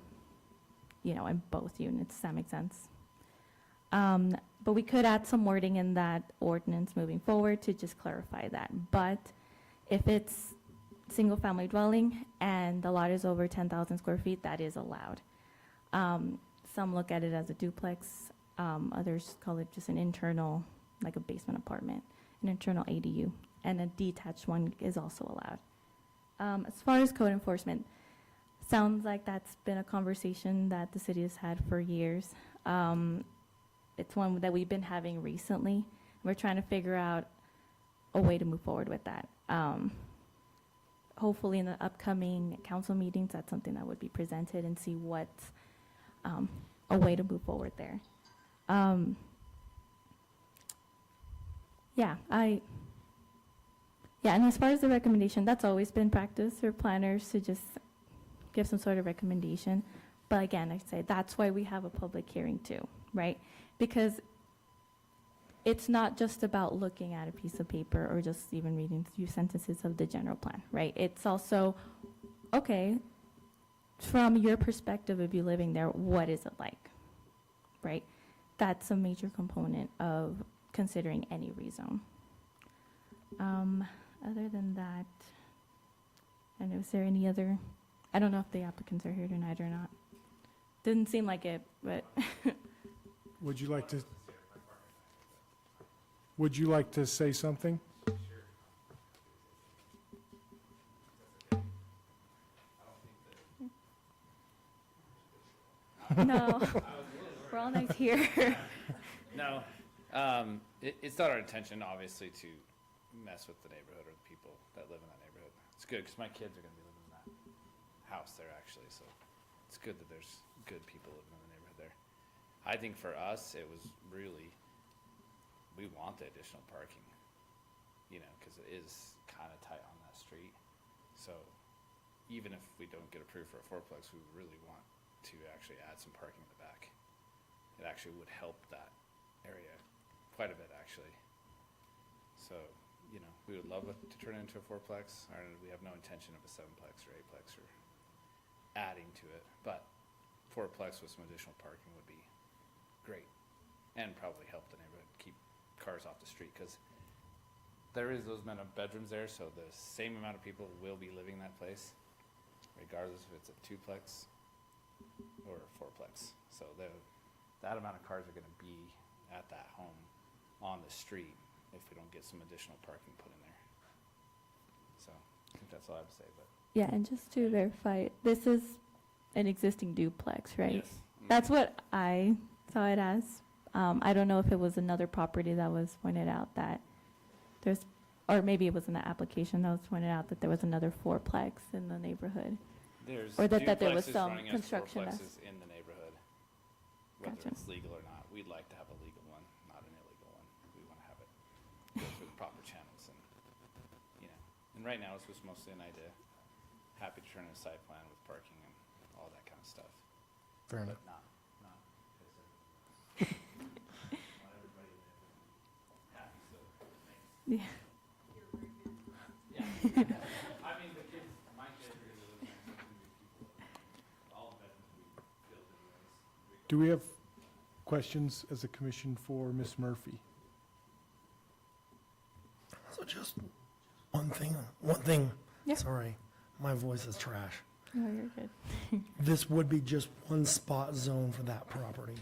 in both units. Does that make sense? But we could add some wording in that ordinance moving forward to just clarify that. But if it's single-family dwelling and the lot is over 10,000 square feet, that is allowed. Some look at it as a duplex. Others call it just an internal, like a basement apartment, an internal ADU. And a detached one is also allowed. As far as code enforcement, sounds like that's been a conversation that the city has had for years. It's one that we've been having recently. We're trying to figure out a way to move forward with that. Hopefully in the upcoming council meetings, that's something that would be presented and see what a way to move forward there. Yeah, and as far as the recommendation, that's always been practice for planners to just give some sort of recommendation. But again, I say that's why we have a public hearing too, right? Because it's not just about looking at a piece of paper or just even reading a few sentences of the general plan, right? It's also, okay, from your perspective of you living there, what is it like, right? That's a major component of considering any rezone. Other than that, and is there any other, I don't know if the applicants are here tonight or not. Didn't seem like it, but Would you like to say something? no, we're all nice here. No, it's not our intention, obviously, to mess with the neighborhood or the people that live in that neighborhood. It's good, because my kids are gonna be living in that house there, actually, so it's good that there's good people living in the neighborhood there. I think for us, it was really, we want the additional parking, you know, because it is kind of tight on that street. So even if we don't get approved for a fourplex, we really want to actually add some parking in the back. It actually would help that area quite a bit, actually. So, you know, we would love it to turn it into a fourplex, or we have no intention of a sevenplex or eightplex or adding to it, but fourplex with some additional parking would be great, and probably help the neighborhood keep cars off the street, because there is those amount of bedrooms there, so the same amount of people will be living in that place, regardless if it's a twoplex or a fourplex. So that amount of cars are gonna be at that home on the street if we don't get some additional parking put in there. So I think that's all I have to say, but. Yeah, and just to verify, this is an existing duplex, right? Yes. That's what I saw it as. I don't know if it was another property that was pointed out that there's, or maybe it was in the application that was pointed out that there was another fourplex in the neighborhood. There's Or that there was duplexes some running as construction fourplexes in the neighborhood. Whether Gotcha. it's legal or not, we'd like to have a legal one, not an illegal one. We want to have it go through the proper channels and, you know. And right now, it's just mostly an idea. Happy to turn in a site plan with parking and all that kind of stuff. Fair enough. But not everybody happy, so thanks. Yeah. Yeah. I mean, the kids, my kids are gonna live there, so it's gonna be people, all bedrooms will be filled anyways. Do we have questions as a commission for Ms. Murphy? So just one thing, Yeah. sorry, my voice is trash. No, you're good. This would be just one spot zone for that property.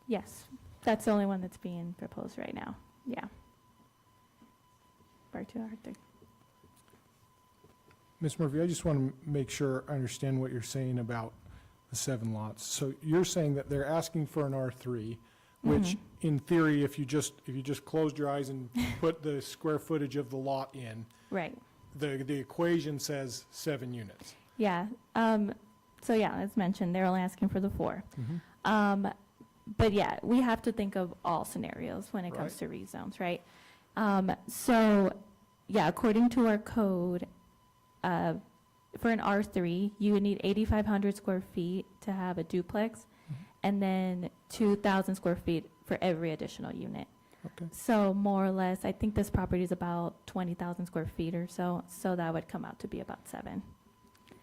Yes, that's the only one that's being proposed right now. Yeah. Bar 2, R3. Ms. Murphy, I just want to make sure I understand what you're saying about the 7 lots. So you're saying that they're asking for an R3, which in theory, if you just closed your eyes and put the square footage of the lot in, Right. the equation says 7 units. Yeah. So yeah, as mentioned, they're only asking for the 4. But yeah, we have to think of all scenarios when it comes to rezones, right? So yeah, according to our code, for an R3, you would need 8,500 square feet to have a duplex, and then 2,000 square feet for every additional unit. Okay. So more or less, I think this property is about 20,000 square feet or so, so that would come out to be about 7.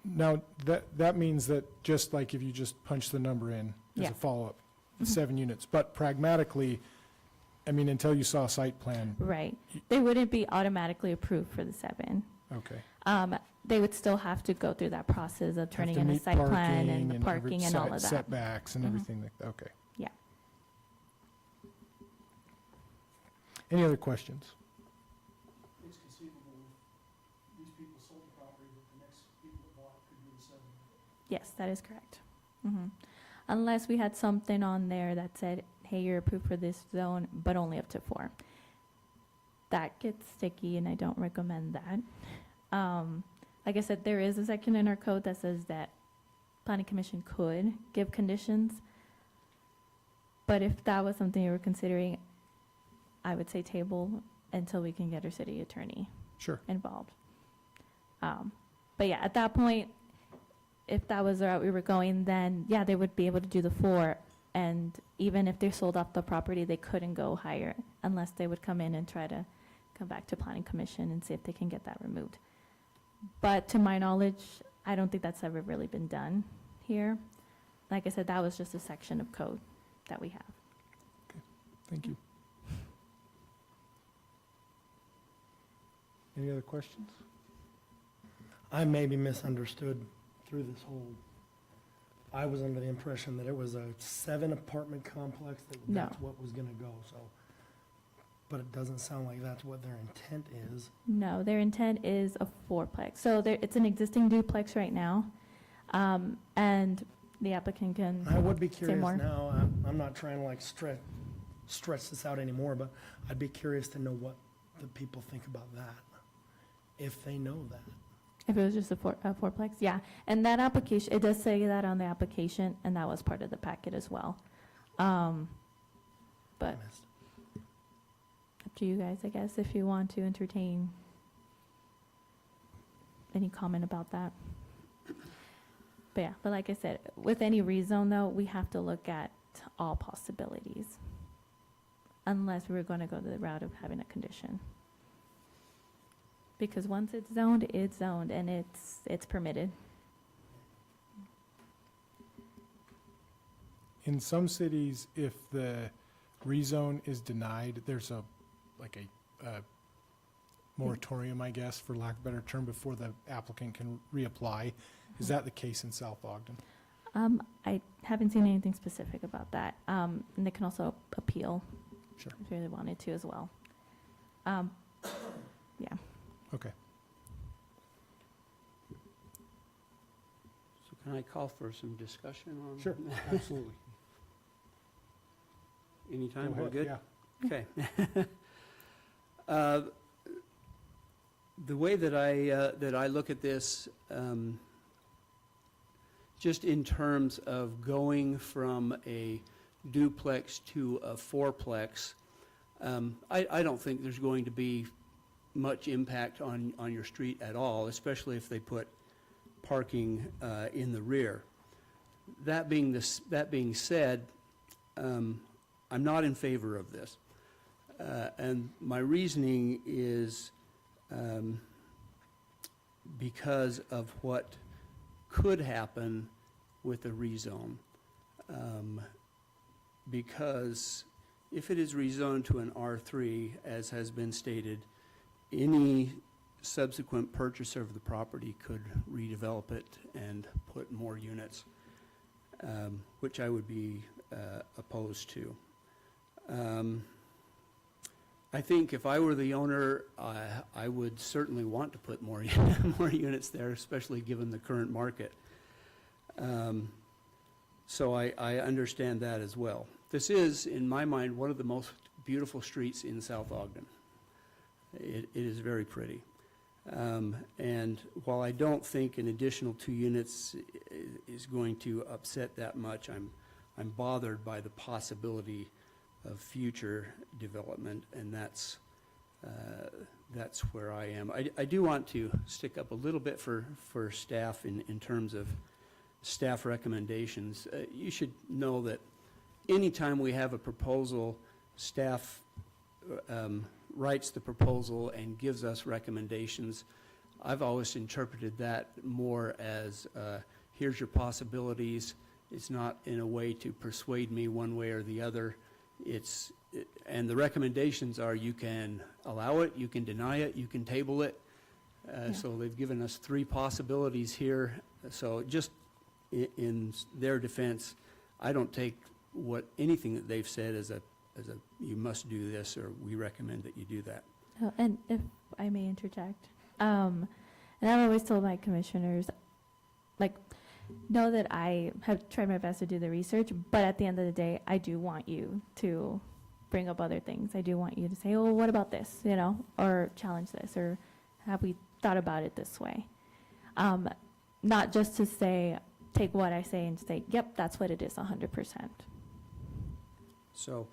Now, that means that just like if you just punch the number in as Yeah. a follow-up, 7 units. But pragmatically, I mean, until you saw a site plan. Right. They wouldn't be automatically approved for the 7. Okay. They would still have to go through that process of Have turning to in a meet site plan and the every parking and all of that. Setbacks and everything like that. Okay. Yeah. Any other questions? It's conceivable these people sold the property, but the next people that bought it could do the 7. Yes, that is correct. Unless we had something on there that said, hey, you're approved for this zone, but only up to 4. That gets sticky, and I don't recommend that. Like I said, there is a section in our code that says that planning commission could give conditions. But if that was something you were considering, I would say table until we can get our city attorney Sure. involved. But yeah, at that point, if that was the route we were going, then yeah, they would be able to do the 4. And even if they sold off the property, they couldn't go higher unless they would come in and try to come back to Planning Commission and see if they can get that removed. But to my knowledge, I don't think that's ever really been done here. Like I said, that was just a section of code that we have. Thank you. Any other questions? I may be misunderstood through this whole, I was under the impression that it was a 7-apartment complex, that No. that's what was gonna go, so. But it doesn't sound like that's what their intent is. No, their intent is a 4-plex. So it's an existing duplex right now. And the applicant can I would be say curious more. now, I'm not trying to like stretch this out anymore, but I'd be curious to know what the people think about that, if they know that. If it was just a 4-plex, yeah. And that application, it does say that on the application, and that was part of the packet as well. But up to you guys, I guess, if you want to entertain any comment about that. But yeah, but like I said, with any rezone though, we have to look at all possibilities. Unless we're going to go the route of having a condition. Because once it's zoned, and it's permitted. In some cities, if the rezone is denied, there's a moratorium, I guess, for lack of a better term, before the applicant can reapply. Is that the case in South Ogden? I haven't seen anything specific about that. And they can also appeal. Sure. If they really wanted to as well. Yeah. Okay. So can I call for some discussion on? Sure, absolutely. Anytime, Go we're ahead, good? yeah. Okay. The way that I look at this, just in terms of going from a duplex to a 4-plex, I don't think there's going to be much impact on your street at all, especially if they put parking in the rear. That being said, I'm not in favor of this. And my reasoning is because of what could happen with a rezone. Because if it is rezoned to an R3, as has been stated, any subsequent purchaser of the property could redevelop it and put more units, which I would be opposed to. I think if I were the owner, I would certainly want to put more units there, especially given the current market. So I understand that as well. This is, in my mind, one of the most beautiful streets in South Ogden. It is very pretty. And while I don't think an additional 2 units is going to upset that much, I'm bothered by the possibility of future development, and that's where I am. I do want to stick up a little bit for staff in terms of staff recommendations. You should know that anytime we have a proposal, staff writes the proposal and gives us recommendations. I've always interpreted that more as here's your possibilities. It's not in a way to persuade me one way or the other. And the recommendations are you can allow it, you can deny it, you can table it. So they've given us 3 possibilities here. So just in their defense, I don't take anything that they've said as a you must do this or we recommend that you do that. Oh, and if I may interject, and I've always told my commissioners, know that I have tried my best to do the research, but at the end of the day, I do want you to bring up other things. I do want you to say, oh, what about this, or challenge this, or have we thought about it this way? Not just to take what I say and say, yep, that's what it is 100%. So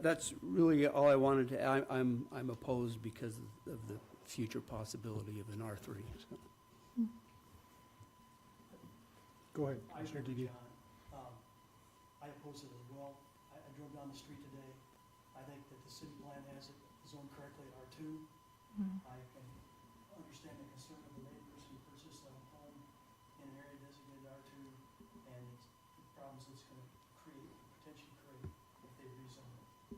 that's really all I wanted to, I'm opposed because of the future possibility of an R3. So. Go ahead, I Commissioner agree Didier. with John. I oppose it as well. I drove down the street today. I think that the city plan has it zoned correctly at R2. I can understand the concern of the neighbors who purchased a home in an area designated R2 and the problems it's going to potentially create if they rezone it.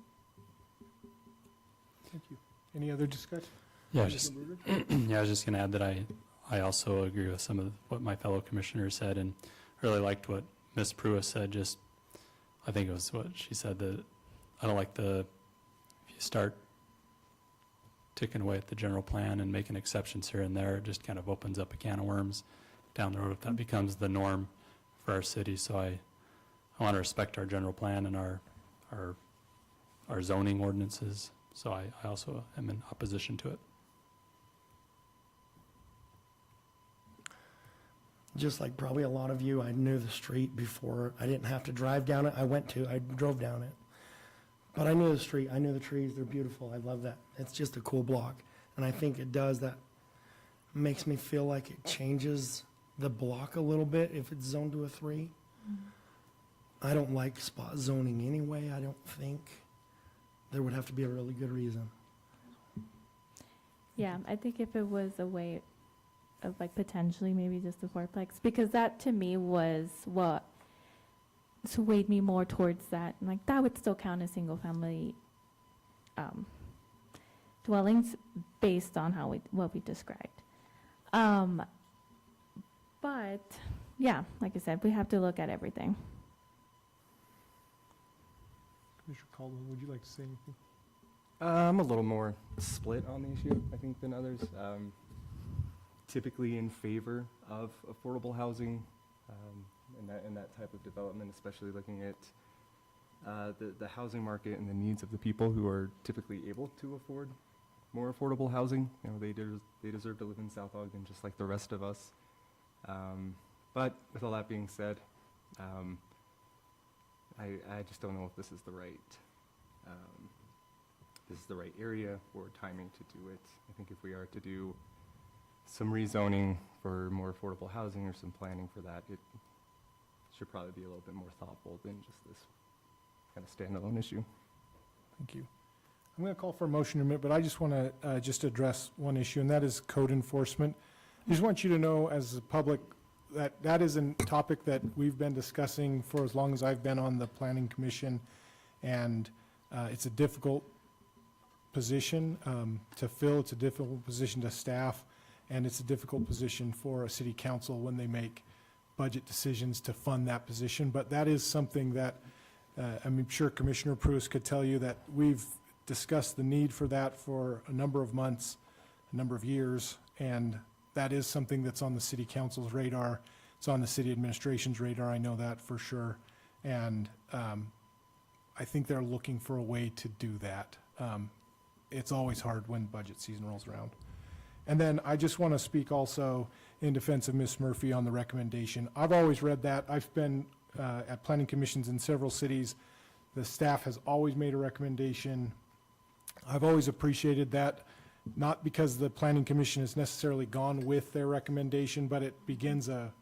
Thank you. Any other discussion? Yeah, Commissioner Bruder? I was just going to add that I also agree with some of what my fellow commissioners said, and really liked what Ms. Pruitt said. Just, I think it was what she said, that I don't like if you start ticking away at the general plan and making exceptions here and there, it just kind of opens up a can of worms down the road if that becomes the norm for our city. So I want to respect our general plan and our zoning ordinances. So I also am in opposition to it. Just like probably a lot of you, I knew the street before. I didn't have to drive down it. I drove down it. But I knew the street. I knew the trees. They're beautiful. I love that. It's just a cool block. And I think it does that. Makes me feel like it changes the block a little bit if it's zoned to a 3. I don't like spot zoning anyway. I don't think. There would have to be a really good reason. Yeah, I think if it was a way of like potentially maybe just a fourplex, because that to me was what swayed me more towards that. And like that would still count as single family dwellings based on what we described. But yeah, like I said, we have to look at everything. Commissioner Caldwell, would you like to say anything? I'm a little more split on the issue, I think, than others. Typically in favor of affordable housing and that type of development, especially looking at the housing market and the needs of the people who are typically able to afford more affordable housing. You know, they deserve to live in South Ogden just like the rest of us. But with all that being said, I just don't know if this is the right area or timing to do it. I think if we are to do some rezoning for more affordable housing or some planning for that, it should probably be a little bit more thoughtful than just this kind of standalone issue. Thank you. I'm going to call for a motion in a minute, but I just want to just address one issue, and that is code enforcement. I just want you to know as a public that that is a topic that we've been discussing for as long as I've been on the Planning Commission, and it's a difficult position to fill. It's a difficult position to staff, and it's a difficult position for a city council when they make budget decisions to fund that position. But that is something that I'm sure Commissioner Pruitt could tell you that we've discussed the need for that for a number of months, a number of years, and that is something that's on the city council's radar. It's on the city administration's radar, I know that for sure. And I think they're looking for a way to do that. It's always hard when budget season rolls around. And then I just want to speak also in defense of Ms. Murphy on the recommendation. I've always read that. I've been at planning commissions in several cities. The staff has always made a recommendation. I've always appreciated that, not because the planning commission has necessarily gone with their recommendation, but it begins a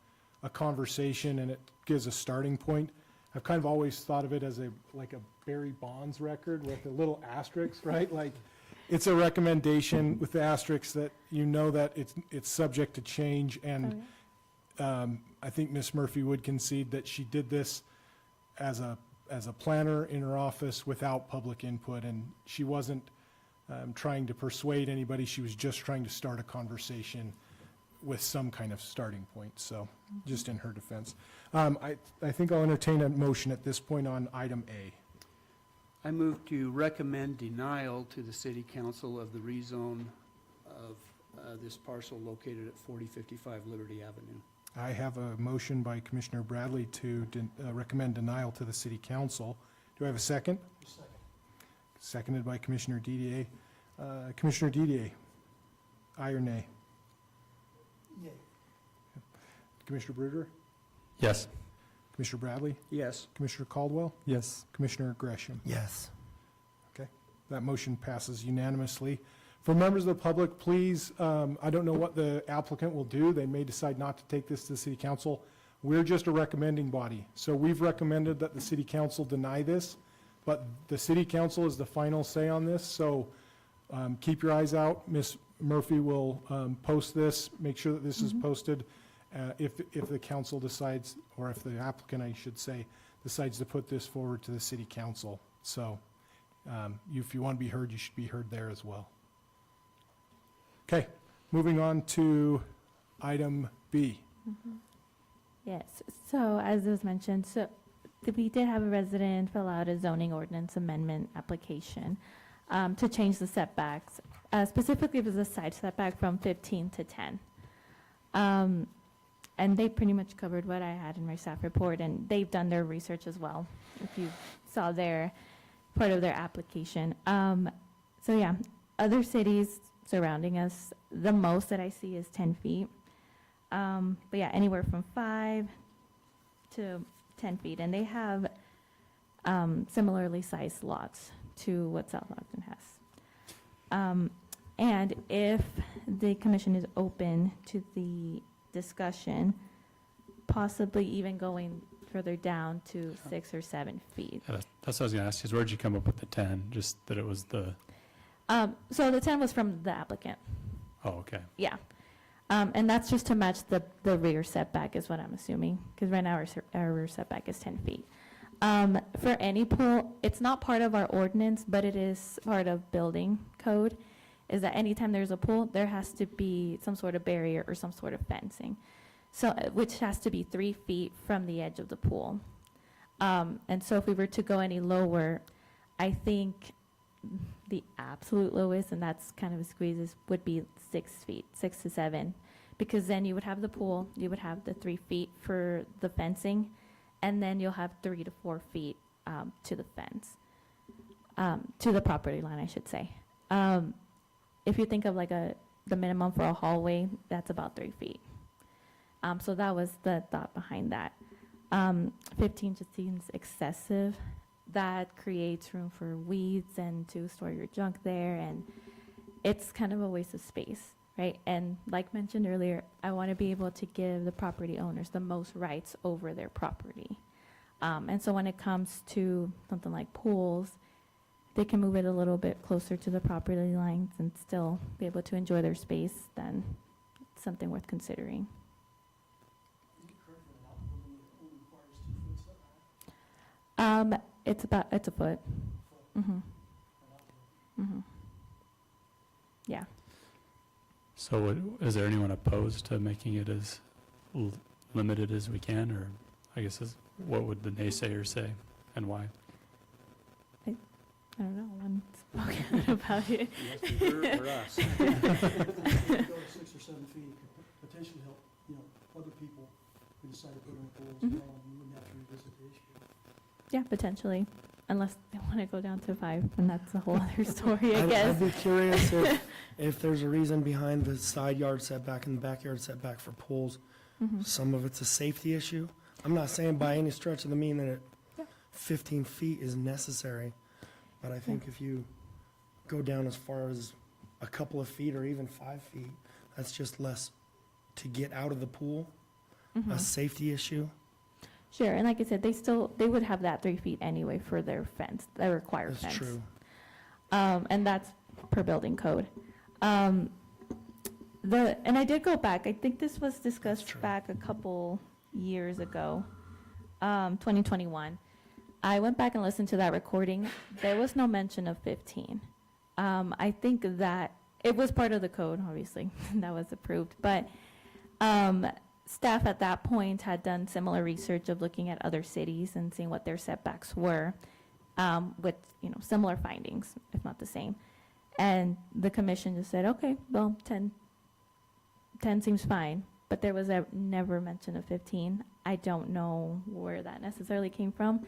conversation and it gives a starting point. I've kind of always thought of it as like a Barry Bonds record with a little asterisk, right? Like, it's a recommendation with the asterisk that you know that it's subject to change, and I think Ms. Murphy would concede that she did this as a planner in her office without public input, and she wasn't trying to persuade anybody. She was just trying to start a conversation with some kind of starting point. So just in her defense. I think I'll entertain a motion at this point on item A. I move to recommend denial to the city council of the rezone of this parcel located at 4055 Liberty Avenue. I have a motion by Commissioner Bradley to recommend denial to the city council. Do I have a second? Second. Seconded by Commissioner Didier. Commissioner Didier, aye or nay? Yay. Commissioner Bruder? Yes. Commissioner Bradley? Yes. Commissioner Caldwell? Yes. Commissioner Gresham? Yes. Okay, that motion passes unanimously. For members of the public, please, I don't know what the applicant will do. They may decide not to take this to the city council. We're just a recommending body. So we've recommended that the city council deny this, but the city council is the final say on this. So keep your eyes out. Ms. Murphy will post this, make sure that this is posted. If the council decides, or if the applicant, I should say, decides to put this forward to the city council. So if you want to be heard, you should be heard there as well. Okay, moving on to item B. Yes, so as was mentioned, we did have a resident fill out a zoning ordinance amendment application to change the setbacks. Specifically, it was a side setback from 15 to 10. And they pretty much covered what I had in my staff report, and they've done their research as well, if you saw their part of their application. So yeah, other cities surrounding us, the most that I see is 10 feet. But yeah, anywhere from 5 to 10 feet. And they have similarly sized lots to what South Ogden has. And if the commission is open to the discussion, possibly even going further down to 6 or 7 feet. Yeah, that's what I was going to ask, is where'd you come up with the 10? Just that it was the, So the 10 was from the applicant. oh, okay. Yeah. And that's just to match the rear setback is what I'm assuming, because right now our rear setback is 10 feet. For any pool, it's not part of our ordinance, but it is part of building code, is that anytime there's a pool, there has to be some sort of barrier or some sort of fencing. So, which has to be 3 feet from the edge of the pool. And so if we were to go any lower, I think the absolute lowest, and that's kind of a squeeze, would be 6 feet, 6 to 7, because then you would have the pool, you would have the 3 feet for the fencing, and then you'll have 3 to 4 feet to the fence, to the property line, I should say. If you think of like the minimum for a hallway, that's about 3 feet. So that was the thought behind that. 15 just seems excessive. That creates room for weeds and to store your junk there, and it's kind of a waste of space, right? And like mentioned earlier, I want to be able to give the property owners the most rights over their property. And so when it comes to something like pools, they can move it a little bit closer to the property lines and still be able to enjoy their space, then it's something worth considering. It's a foot. Yeah. So is there anyone opposed to making it as limited as we can, or I guess what would the naysayers say and why? I don't know, one spoken about it. For us. Go to 6 or 7 feet, could potentially help, other people who decide to put in pools, and you wouldn't have to revisit the issue. Yeah, potentially, unless they want to go down to 5, and that's a whole other story, I guess. I'd be curious if there's a reason behind the side yard setback and the backyard setback for pools. Some of it's a safety issue. I'm not saying by any stretch of the mean that 15 feet is necessary, but I think if you go down as far as a couple of feet or even 5 feet, that's just less to get out of the pool, a safety issue. Sure, and like I said, they would have that 3 feet anyway for their fence, their required fence. That's true. And that's per building code. And I did go back, I think this was discussed back a couple years ago, 2021. I went back and listened to that recording. There was no mention of 15. I think that it was part of the code, obviously, that was approved, but staff at that point had done similar research of looking at other cities and seeing what their setbacks were, with similar findings, if not the same. And the commission just said, okay, well, 10 seems fine, but there was never mention of 15. I don't know where that necessarily came from.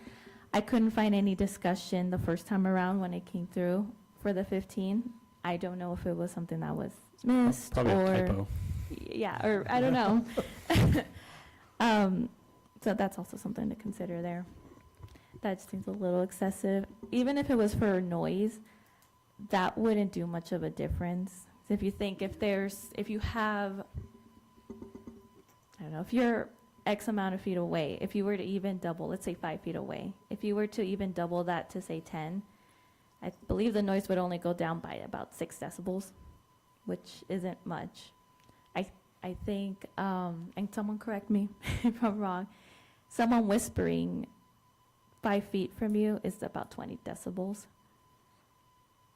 I couldn't find any discussion the first time around when it came through for the 15. I don't know if it was something that was missed Probably or a typo. yeah, or I don't know. So that's also something to consider there. That seems a little excessive. Even if it was for noise, that wouldn't do much of a difference. So if you think if you have, I don't know, if you're X amount of feet away, if you were to even double, let's say 5 feet away, if you were to even double that to say 10, I believe the noise would only go down by about 6 decibels, which isn't much. I think, and someone correct me if I'm wrong, someone whispering 5 feet from you is about 20 decibels.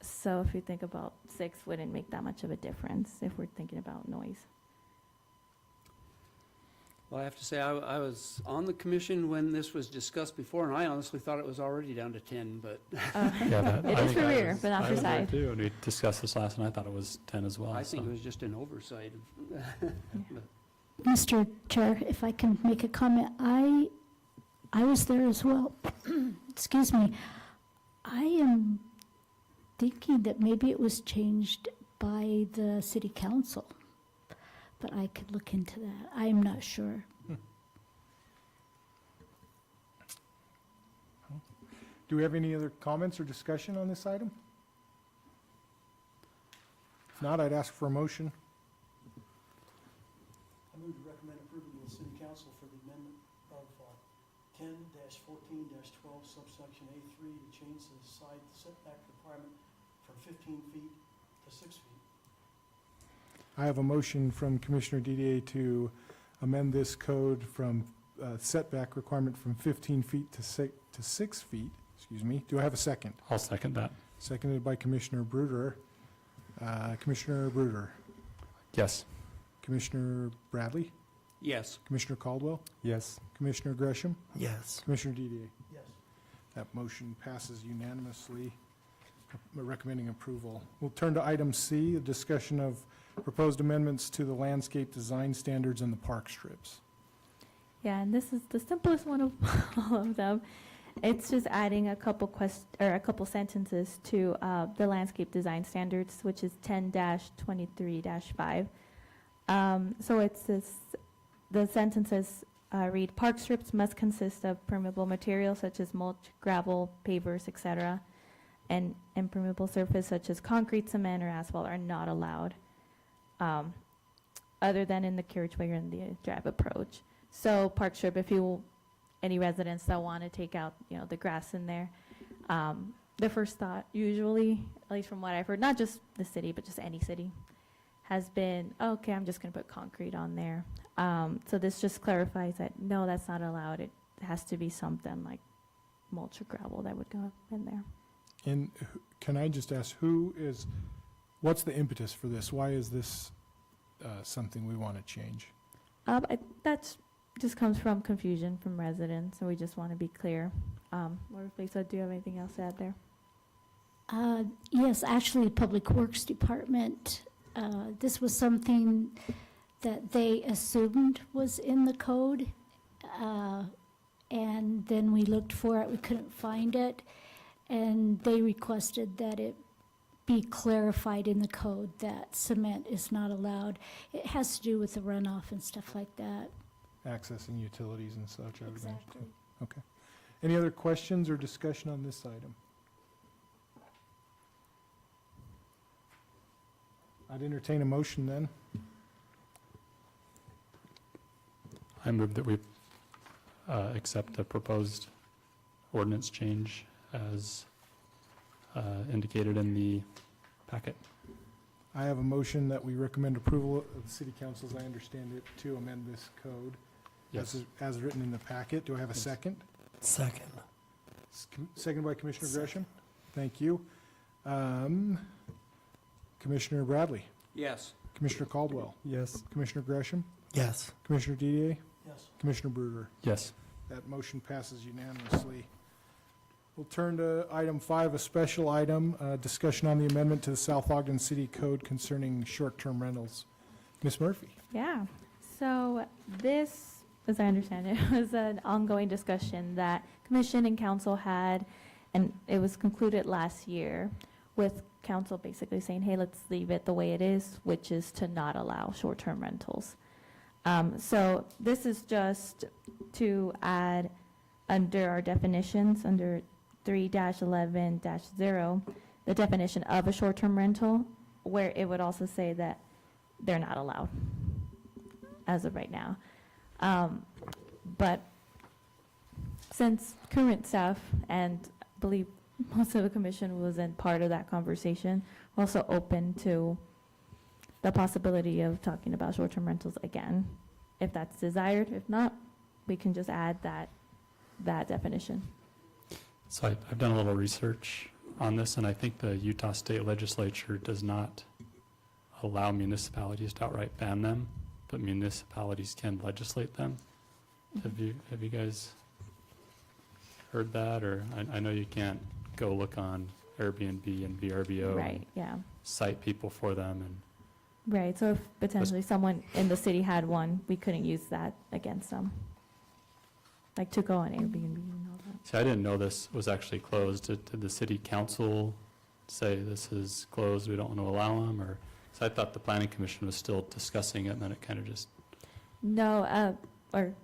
So if you think about 6, wouldn't make that much of a difference if we're thinking about noise. Well, I have to say, I was on the commission when this was discussed before, and I honestly thought it was already down to 10, but. It is for rear, but not for side. too, and we discussed this last, and I thought it was 10 as well. I think so. it was just an oversight. Mr. Chair, if I can make a comment, I was there as well. Excuse me. I am thinking that maybe it was changed by the city council, but I could look into that. I'm not sure. Do we have any other comments or discussion on this item? If not, I'd ask for a motion. I move to recommend approval of the city council for the amendment of 10-14-12 subsection A3 to change the side setback requirement from 15 feet to 6 feet. I have a motion from Commissioner Didier to amend this code from setback requirement from 15 feet to 6 feet. Excuse me. Do I have a second? I'll second that. Seconded by Commissioner Bruder. Commissioner Bruder. Yes. Commissioner Bradley. Yes. Commissioner Caldwell. Yes. Commissioner Gresham. Yes. Commissioner Didier. Yes. That motion passes unanimously, recommending approval. We'll turn to item C, a discussion of proposed amendments to the landscape design standards and the park strips. Yeah, and this is the simplest one of all of them. It's just adding a couple sentences to the landscape design standards, which is 10-23-5. So it's this, the sentences read, park strips must consist of permeable materials such as mulch, gravel, pavers, etc., and impermeable surface such as concrete, cement, or asphalt are not allowed, other than in the carriageway or in the drive approach. So park strip, if you, any residents that want to take out, the grass in there, the first thought usually, at least from what I've heard, not just the city, but just any city, has been, okay, I'm just going to put concrete on there. So this just clarifies that, no, that's not allowed. It has to be something like mulch or gravel that would go in there. And can I just ask, what's the impetus for this? Why is this something we want to change? That's just comes from confusion from residents, and we just want to be clear. Lisa, do you have anything else to add there? Yes, actually, Public Works Department, this was something that they assumed was in the code, and then we looked for it, we couldn't find it, and they requested that it be clarified in the code that cement is not allowed. It has to do with the runoff and stuff like that. Accessing utilities and such, I would imagine, Exactly. too. Okay. Any other questions or discussion on this item? I'd entertain a motion then. I move that we accept the proposed ordinance change as indicated in the packet. I have a motion that we recommend approval of the city council, as I understand it, to amend this code as written in the packet. Do I have a second? Second. Second by Commissioner Gresham. Thank you. Commissioner Bradley. Yes. Commissioner Caldwell. Yes. Commissioner Gresham. Yes. Commissioner Didier. Yes. Commissioner Bruder. Yes. That motion passes unanimously. We'll turn to item 5, a special item, discussion on the amendment to the South Ogden City Code concerning short-term rentals. Ms. Murphy. Yeah. So this, as I understand it, was an ongoing discussion that Commission and Council had, and it was concluded last year with Council basically saying, hey, let's leave it the way it is, which is to not allow short-term rentals. So this is just to add under our definitions, under 3-11-0, the definition of a short-term rental, where it would also say that they're not allowed as of right now. But since current staff, and I believe most of the commission was in part of that conversation, we're also open to the possibility of talking about short-term rentals again, if that's desired. If not, we can just add that definition. So I've done a little research on this, and I think the Utah State Legislature does not allow municipalities to outright ban them, but municipalities can legislate them. Have you guys heard that? Or I know you can't go look on Airbnb and VRBO. Right, and yeah. cite people for them. And Right, so if potentially someone in the city had one, we couldn't use that against them. Like to go on Airbnb and all that. see, I didn't know this was actually closed. Did the city council say this is closed, we don't want to allow them? Or, so I thought the planning commission was still discussing it, and then it kind of just, No, or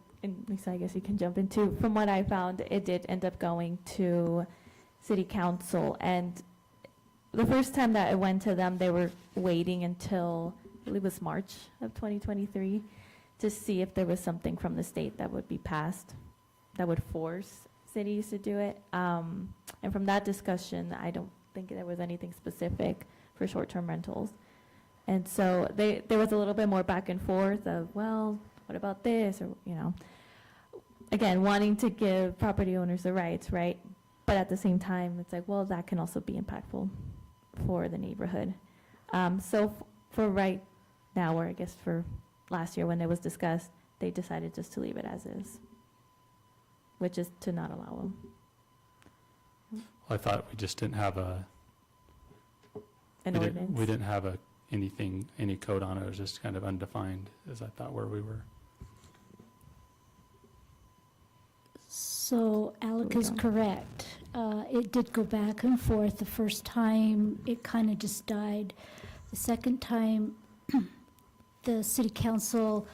Lisa, I guess you can jump into, from what I found, it did end up going to city council. And the first time that it went to them, they were waiting until, I believe it was March of 2023, to see if there was something from the state that would be passed that would force cities to do it. And from that discussion, I don't think there was anything specific for short-term rentals. And so there was a little bit more back and forth of, well, what about this? Or, again, wanting to give property owners the rights, right? But at the same time, it's like, well, that can also be impactful for the neighborhood. So for right now, or I guess for last year when it was discussed, they decided just to leave it as is, which is to not allow them. I thought we just didn't have An ordinance. we didn't have any code on it. It was just kind of undefined, as I thought where we were. So Alec is correct. It did go back and forth. The first time, it kind of just died. The second time, the city council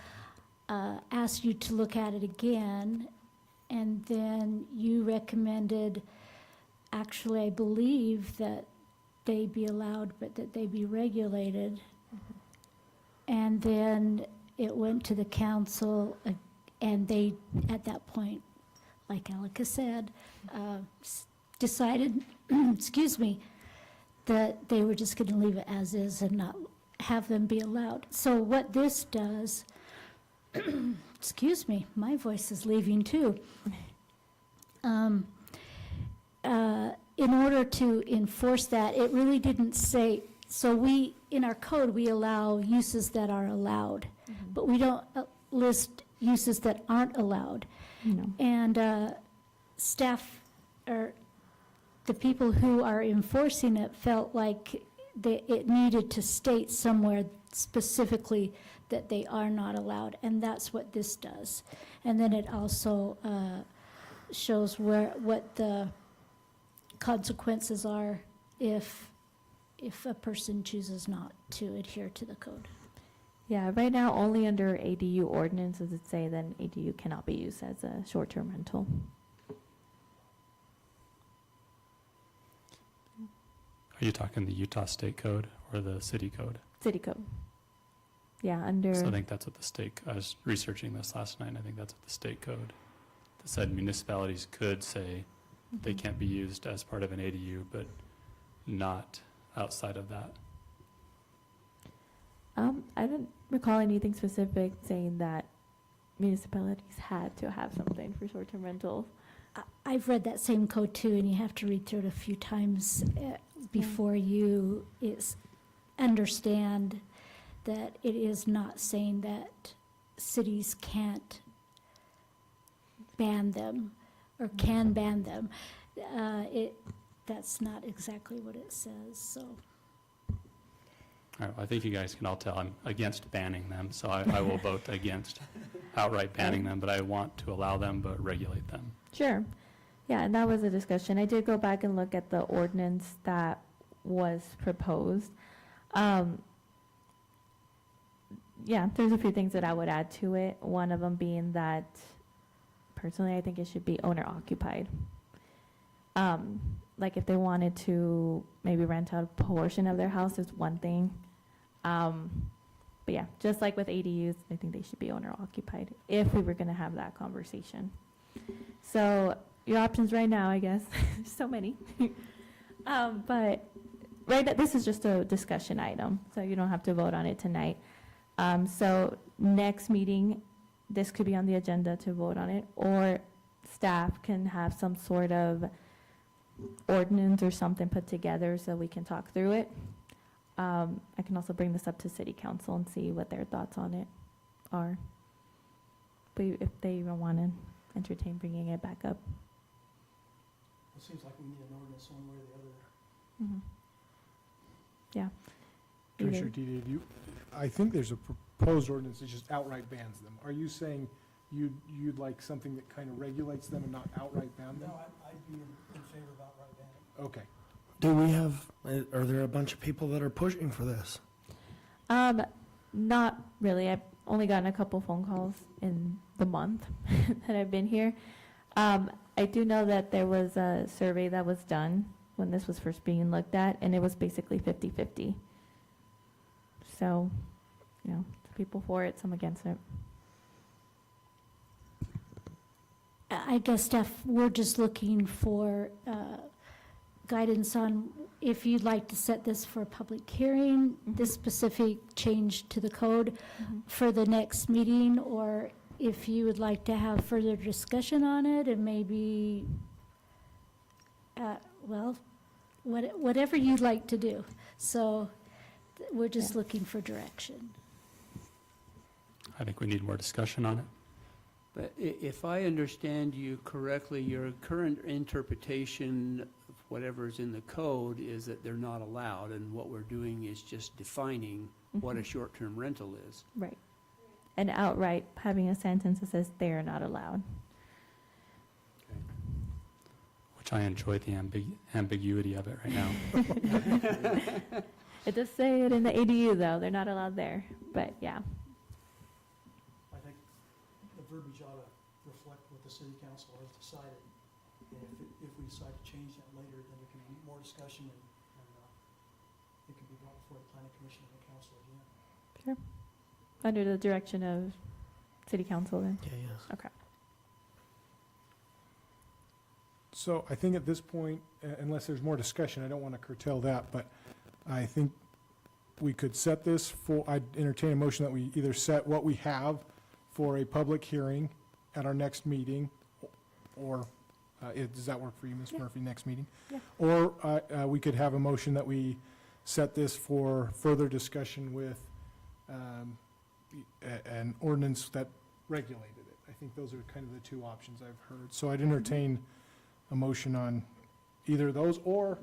asked you to look at it again, and then you recommended, actually, I believe that they be allowed, but that they be regulated. And then it went to the council, and they, at that point, like Alika said, decided, excuse me, that they were just going to leave it as is and not have them be allowed. So what this does, excuse me, my voice is leaving too. In order to enforce that, it really didn't say, so we, in our code, we allow uses that are allowed, but we don't list uses that aren't allowed. No. And staff, or the people who are enforcing it, felt like it needed to state somewhere specifically that they are not allowed, and that's what this does. And then it also shows what the consequences are if a person chooses not to adhere to the code. Yeah, right now, only under ADU ordinance does it say that an ADU cannot be used as a short-term rental. Are you talking the Utah State Code or the city code? City code. Yeah, under. So I think that's what the state, I was researching this last night, and I think that's what the state code that said municipalities could say they can't be used as part of an ADU, but not outside of that. I don't recall anything specific saying that municipalities had to have something for short-term rentals. I've read that same code too, and you have to read through it a few times before you understand that it is not saying that cities can't ban them or can ban them. That's not exactly what it says, so. All right, I think you guys can all tell I'm against banning them, so I will vote against outright banning them, but I want to allow them but regulate them. Sure. Yeah, and that was a discussion. I did go back and look at the ordinance that was proposed. yeah, there's a few things that I would add to it. One of them being that personally, I think it should be owner occupied. Like if they wanted to maybe rent out a portion of their house is one thing. But yeah, just like with ADUs, I think they should be owner occupied if we were gonna have that conversation. So your options right now, I guess, so many. But this is just a discussion item, so you don't have to vote on it tonight. So next meeting, this could be on the agenda to vote on it, or staff can have some sort of ordinance or something put together so we can talk through it. I can also bring this up to city council and see what their thoughts on it are. But if they even want to entertain bringing it back up. It seems like we need an ordinance one way or the other. Mhm. Yeah. Commissioner Dede, I think there's a proposed ordinance that just outright bans them. Are you saying you'd like something that kind of regulates them and not outright ban them? No, I'd be in favor of outright banning. Okay. Do we have, are there a bunch of people that are pushing for this? Not really. I've only gotten a couple phone calls in the month that I've been here. I do know that there was a survey that was done when this was first being looked at, and it was basically 50-50. So, some people for it, some against it. I guess, Steph, we're just looking for guidance on if you'd like to set this for a public hearing, this specific change to the code for the next meeting, or if you would like to have further discussion on it and maybe, whatever you'd like to do. So we're just looking for direction. I think we need more discussion on it. But if I understand you correctly, your current interpretation of whatever's in the code is that they're not allowed, and what we're doing is just defining what a short-term rental is. Right. And outright having a sentence that says they are not allowed. Which I enjoy the ambiguity of it right now. It does say it in the ADU, though. They're not allowed there. But, yeah. I think the verbiage ought to reflect what the city council has decided. And if we decide to change that later, then there can be more discussion and it can be brought before the planning commission and the council again. Sure. Under the direction of city council, then? Yeah, yes. Okay. So I think at this point, unless there's more discussion, I don't want to curtail that, but I think we could set this for, I'd entertain a motion that we either set what we have for a public hearing at our next meeting, or, does that work for you, Ms. Murphy, next meeting? Yeah. Or we could have a motion that we set this for further discussion with an ordinance that regulated it. I think those are kind of the two options I've heard. So I'd entertain a motion on either of those, or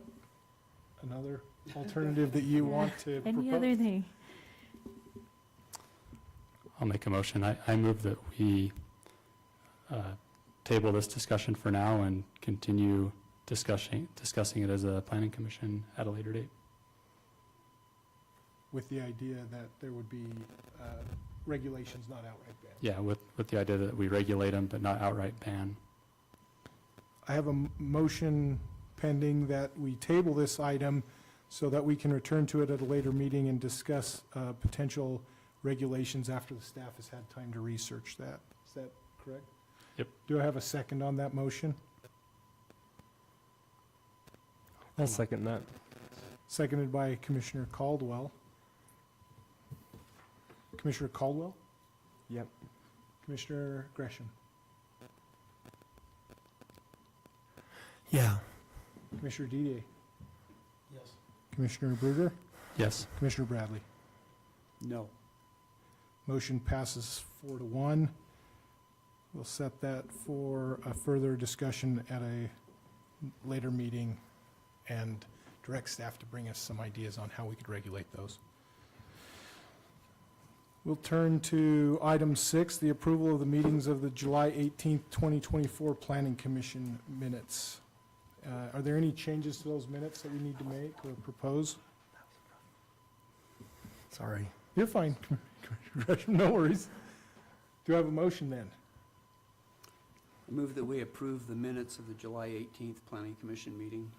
another alternative that you want to propose. Any other thing? I'll make a motion. I move that we table this discussion for now and continue discussing it as a planning commission at a later date. With the idea that there would be regulations, not outright ban. Yeah, with the idea that we regulate them but not outright ban. I have a motion pending that we table this item so that we can return to it at a later meeting and discuss potential regulations after the staff has had time to research that. Is that correct? Yep. Do I have a second on that motion? I'll second that. Seconded by Commissioner Caldwell. Commissioner Caldwell? Yep. Commissioner Gresham? Yeah. Commissioner Didier? Yes. Commissioner Bruger? Yes. Commissioner Bradley? No. Motion passes 4-1. We'll set that for a further discussion at a later meeting and direct staff to bring us some ideas on how we could regulate those. We'll turn to item 6, the approval of the meetings of the July 18th, 2024 Planning Commission minutes. Are there any changes to those minutes that we need to make or propose? Sorry. You're fine. No worries. Do I have a motion then? I move that we approve the minutes of the July 18th Planning Commission meeting.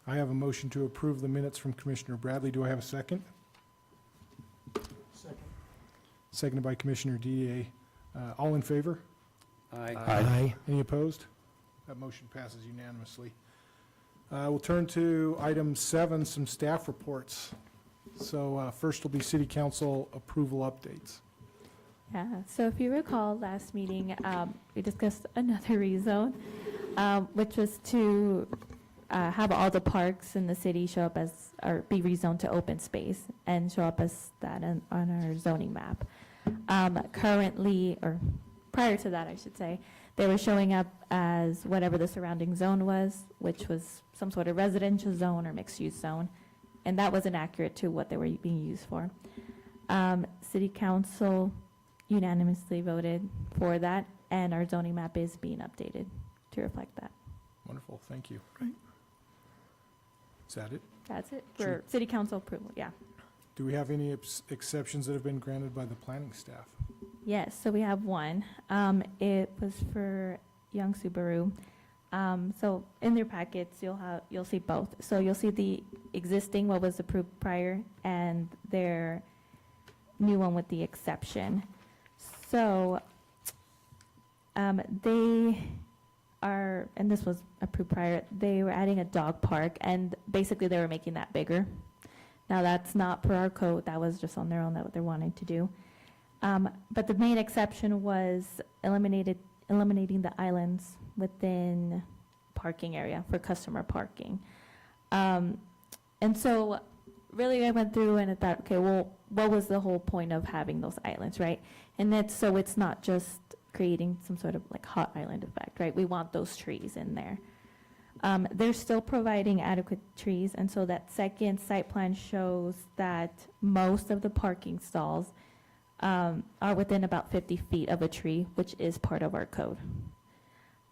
I have a motion to approve the minutes from Commissioner Bradley. Do I have a second? Second. Seconded by Commissioner DA. All in favor? Aye. Aye. Any opposed? That motion passes unanimously. We'll turn to item 7, some staff reports. So first will be city council approval updates. Yeah, so if you recall, last meeting, we discussed another rezone, which was to have all the parks in the city show up as, or be rezoned to open space and show up as that on our zoning map. Currently, or prior to that, I should say, they were showing up as whatever the surrounding zone was, which was some sort of residential zone or mixed-use zone, and that wasn't accurate to what they were being used for. City council unanimously voted for that, and our zoning map is being updated to reflect that. Wonderful, thank you. Is that it? That's it Sure. for city council approval, yeah. Do we have any exceptions that have been granted by the planning staff? Yes, so we have one. It was for Young Subaru. So in their packets, you'll see both. So you'll see the existing, what was approved prior, and their new one with the exception. So they are, and this was approved prior, they were adding a dog park, and basically they were making that bigger. Now, that's not per our code, that was just on their own, that what they're wanting to do. But the main exception was eliminating the islands within parking area for customer parking. And so really I went through and I thought, okay, well, what was the whole point of having those islands, right? And that's so it's not just creating some sort of like hot island effect, right? We want those trees in there. They're still providing adequate trees, and so that second site plan shows that most of the parking stalls are within about 50 feet of a tree, which is part of our code.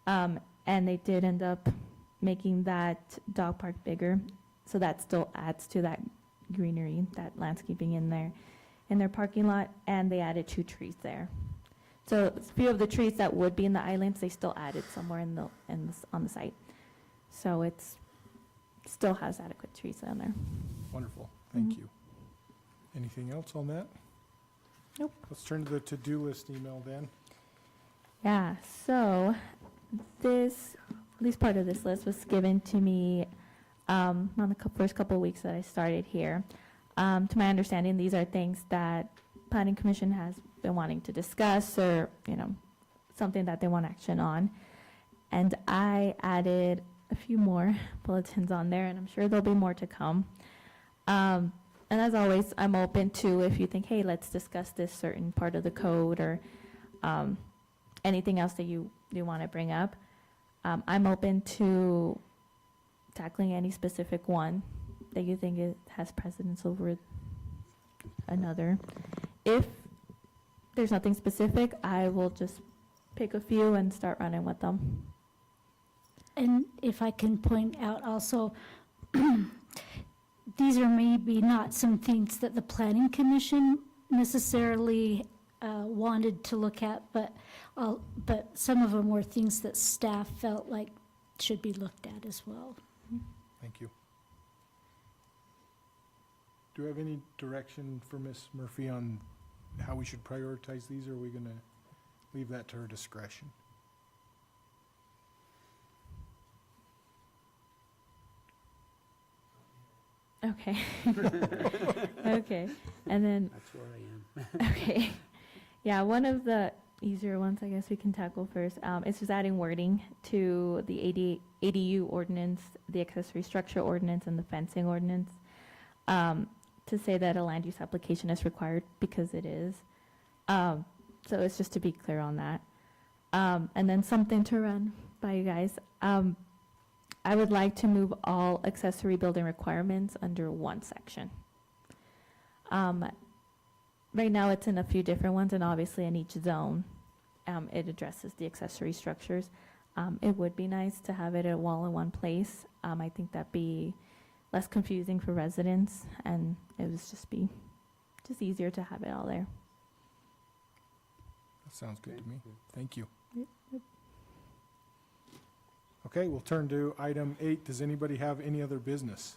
And they did end up making that dog park bigger, so that still adds to that greenery, that landscaping in there, in their parking lot, and they added 2 trees there. So a few of the trees that would be in the islands, they still added somewhere on the site. So it's still has adequate trees down there. Wonderful, thank you. Anything else on that? Nope. Let's turn to the to-do list email then. Yeah, so this, at least part of this list was given to me on the first couple of weeks that I started here. To my understanding, these are things that Planning Commission has been wanting to discuss, or, something that they want action on. And I added a few more bulletins on there, and I'm sure there'll be more to come. And as always, I'm open to, if you think, hey, let's discuss this certain part of the code, or anything else that you want to bring up. I'm open to tackling any specific one that you think has precedence over another. If there's nothing specific, I will just pick a few and start running with them. And if I can point out also, these are maybe not some things that the Planning Commission necessarily wanted to look at, but some of them were things that staff felt like should be looked at as well. Thank you. Do we have any direction for Ms. Murphy on how we should prioritize these, or are we going to leave that to her discretion? Okay. Okay. And then, That's where I am. okay. Yeah, one of the easier ones I guess we can tackle first is just adding wording to the ADU ordinance, the accessory structure ordinance, and the fencing ordinance, to say that a land use application is required, because it is. So it's just to be clear on that. And then something to run by you guys. I would like to move all accessory building requirements under one section. Right now, it's in a few different ones, and obviously in each zone, it addresses the accessory structures. It would be nice to have it all in one place. I think that'd be less confusing for residents, and it would just just easier to have it all there. That sounds good to me. Thank you. Yep. Okay, we'll turn to item 8. Does anybody have any other business?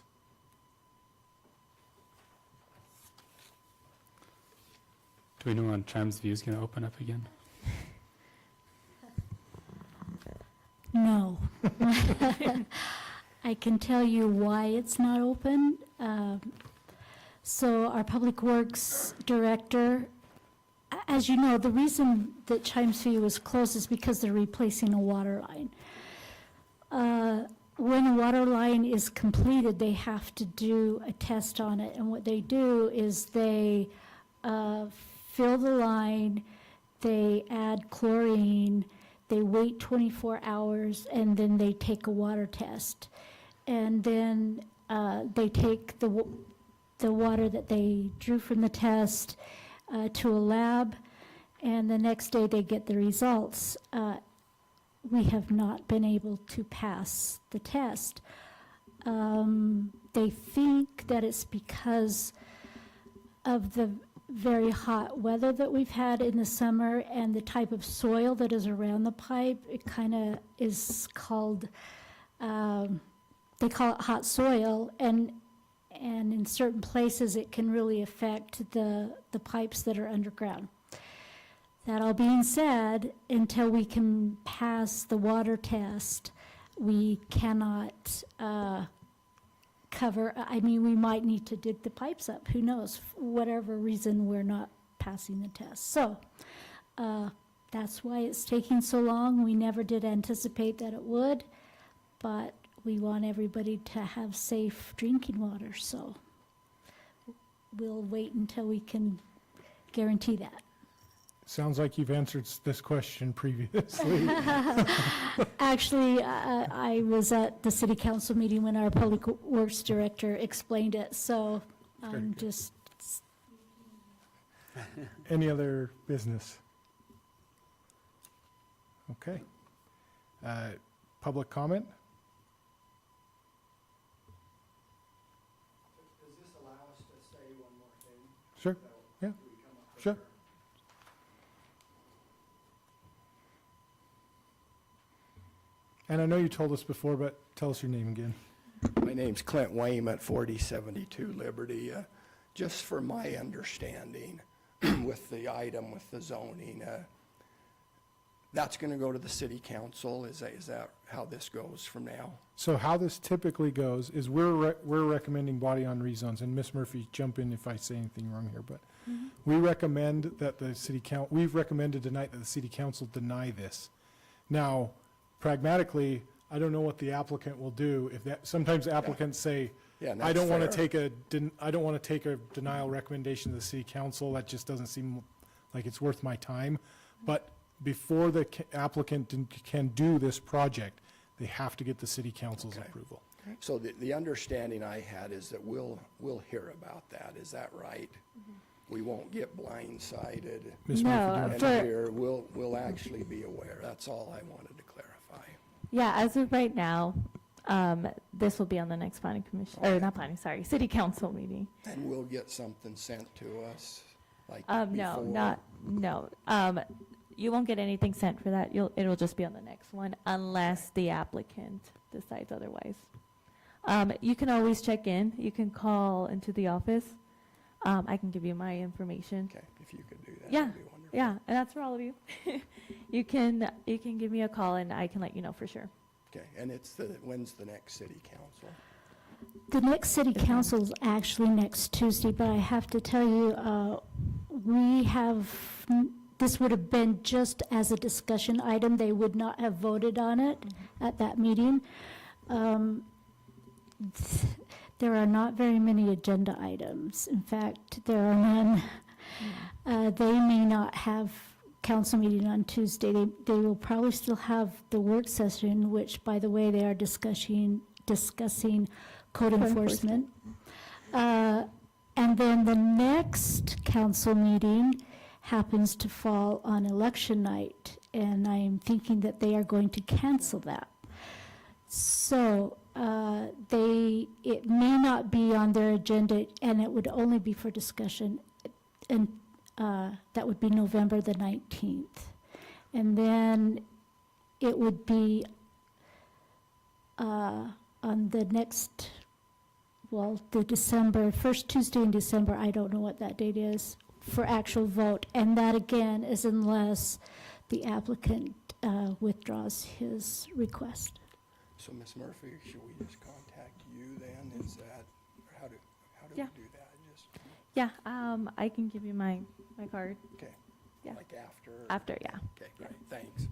Do we know when Chimes View is going to open up again? No. I can tell you why it's not open. So our Public Works Director, as you know, the reason that Chimes View was closed is because they're replacing a water line. When a water line is completed, they have to do a test on it, and what they do is they fill the line, they add chlorine, they wait 24 hours, and then they take a water test. And then they take the water that they drew from the test to a lab, and the next day they get the results. We have not been able to pass the test. They think that it's because of the very hot weather that we've had in the summer and the type of soil that is around the pipe. It kind of is called, they call it hot soil, and in certain places it can really affect the pipes that are underground. That all being said, until we can pass the water test, we cannot cover, I mean, we might need to dig the pipes up, who knows, for whatever reason we're not passing the test. So that's why it's taking so long. We never did anticipate that it would, but we want everybody to have safe drinking water, so we'll wait until we can guarantee that. Sounds like you've answered this question previously. Actually, I was at the city council meeting when our Public Works Director explained it, so I'm just. Any other business? Okay. Public comment? Does this allow us to say one more thing? Sure, yeah, sure. And I know you told us before, but tell us your name again. My name's Clint Wayman, 4072 Liberty. Just for my understanding, with the item, with the zoning, that's going to go to the city council. Is that how this goes from now? So how this typically goes is we're recommending body on rezones, and Ms. Murphy, jump in if I say anything wrong here, but we recommend that the city we've recommended tonight that the city council deny this. Now, pragmatically, I don't know what the applicant will do if that, sometimes applicants say, Yeah, I don't want to fair. I don't want to take a denial recommendation to the city council. That just doesn't seem like it's worth my time. But before the applicant can do this project, they have to get the city council's approval. So the understanding I had is that we'll hear about that. Is that right? We won't get blindsided. Ms. No, Murphy, And for- here, we'll actually be aware. That's all I wanted to clarify. Yeah, as of right now, this will be on the next planning commission, or not planning, sorry, city council meeting. And we'll get something sent to us, like No, before? no. You won't get anything sent for that. It'll just be on the next one unless the applicant decides otherwise. You can always check in. You can call into the office. I can give you my information. Okay, if you could do that, Yeah, that'd be wonderful. yeah, and that's for all of you. You can give me a call and I can let you know for sure. Okay, and when's the next city council? The next city council is actually next Tuesday, but I have to tell you, this would have been just as a discussion item. They would not have voted on it at that meeting. There are not very many agenda items. In fact, there are none. They may not have council meeting on Tuesday. They will probably still have the work session, which, by the way, they are discussing code enforcement. And then the next council meeting happens to fall on election night, and I am thinking that they are going to cancel that. So it may not be on their agenda, and it would only be for discussion. and that would be November the 19th. And then it would be on the next, well, the December, first Tuesday in December, I don't know what that date is, for actual vote. And that again is unless the applicant withdraws his request. So, Ms. Murphy, should we just contact you then? Is that, or how do Yeah. we do that? Just, Yeah, I can give you my card. okay. Yeah. Like after? After, yeah. Okay, great, thanks.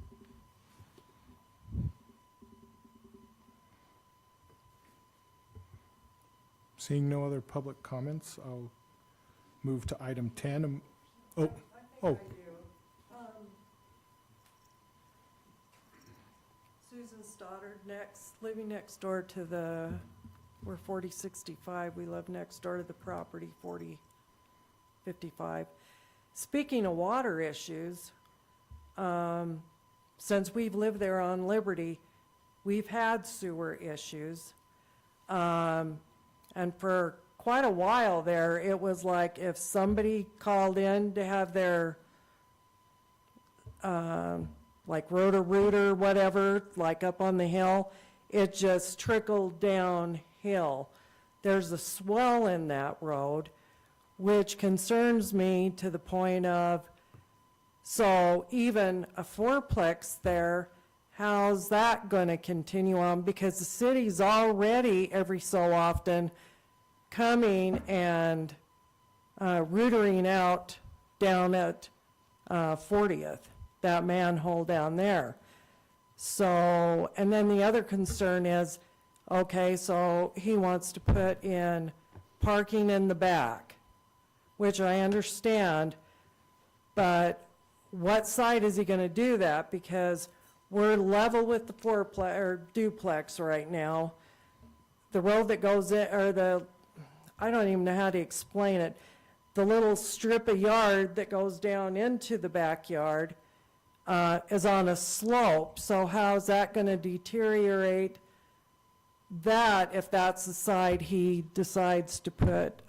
Seeing no other public comments, I'll move to item 10. Oh, Susan Stoddard, living next door to we're 4065, we live next door to the property, 4055. Speaking of water issues, since we've lived there on Liberty, we've had sewer issues. And for quite a while there, it was like if somebody called in to have their, like Roto-Rooter, whatever, like up on the hill, it just trickled downhill. There's a swell in that road, which concerns me to the point of, so even a fourplex there, how's that going to continue on? Because the city's already every so often coming and rootering out down at 40th, that manhole down there. So, and then the other concern is, okay, so he wants to put in parking in the back, which I understand, but what side is he going to do that? Because we're level with the fourplex or duplex right now. The road that goes in, or I don't even know how to explain it. The little strip of yard that goes down into the backyard is on a slope. So how's that going to deteriorate that if that's the side he decides to put,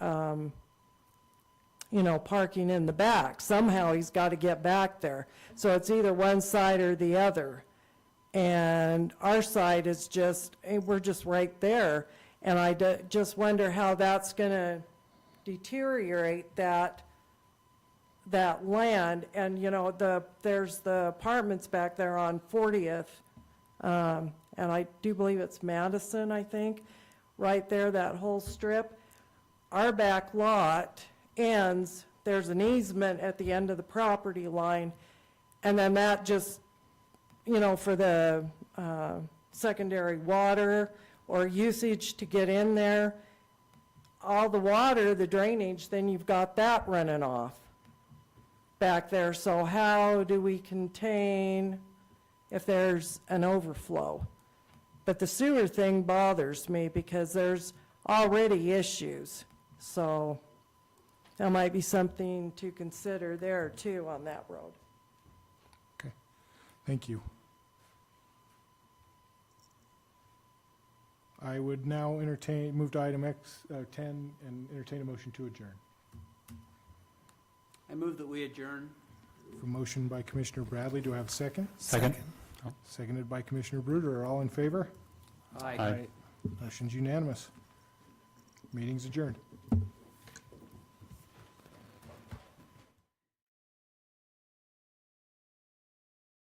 parking in the back? Somehow he's got to get back there. So it's either one side or the other. And our side is we're just right there. And I just wonder how that's going to deteriorate that land. And, there's the apartments back there on 40th. And I do believe it's Madison, I think, right there, that whole strip. Our back lot ends, there's an easement at the end of the property line. And then that just, for the secondary water or usage to get in there, all the water, the drainage, then you've got that running off back there. So how do we contain if there's an overflow? But the sewer thing bothers me because there's already issues. So that might be something to consider there too on that road. okay. Thank you. I would now move to item 10 and entertain a motion to adjourn. I move that we adjourn. A motion by Commissioner Bradley. Do I have a second? Second. Seconded by Commissioner Bruder. Are all in favor? Aye. Motion's unanimous. Meeting's adjourned.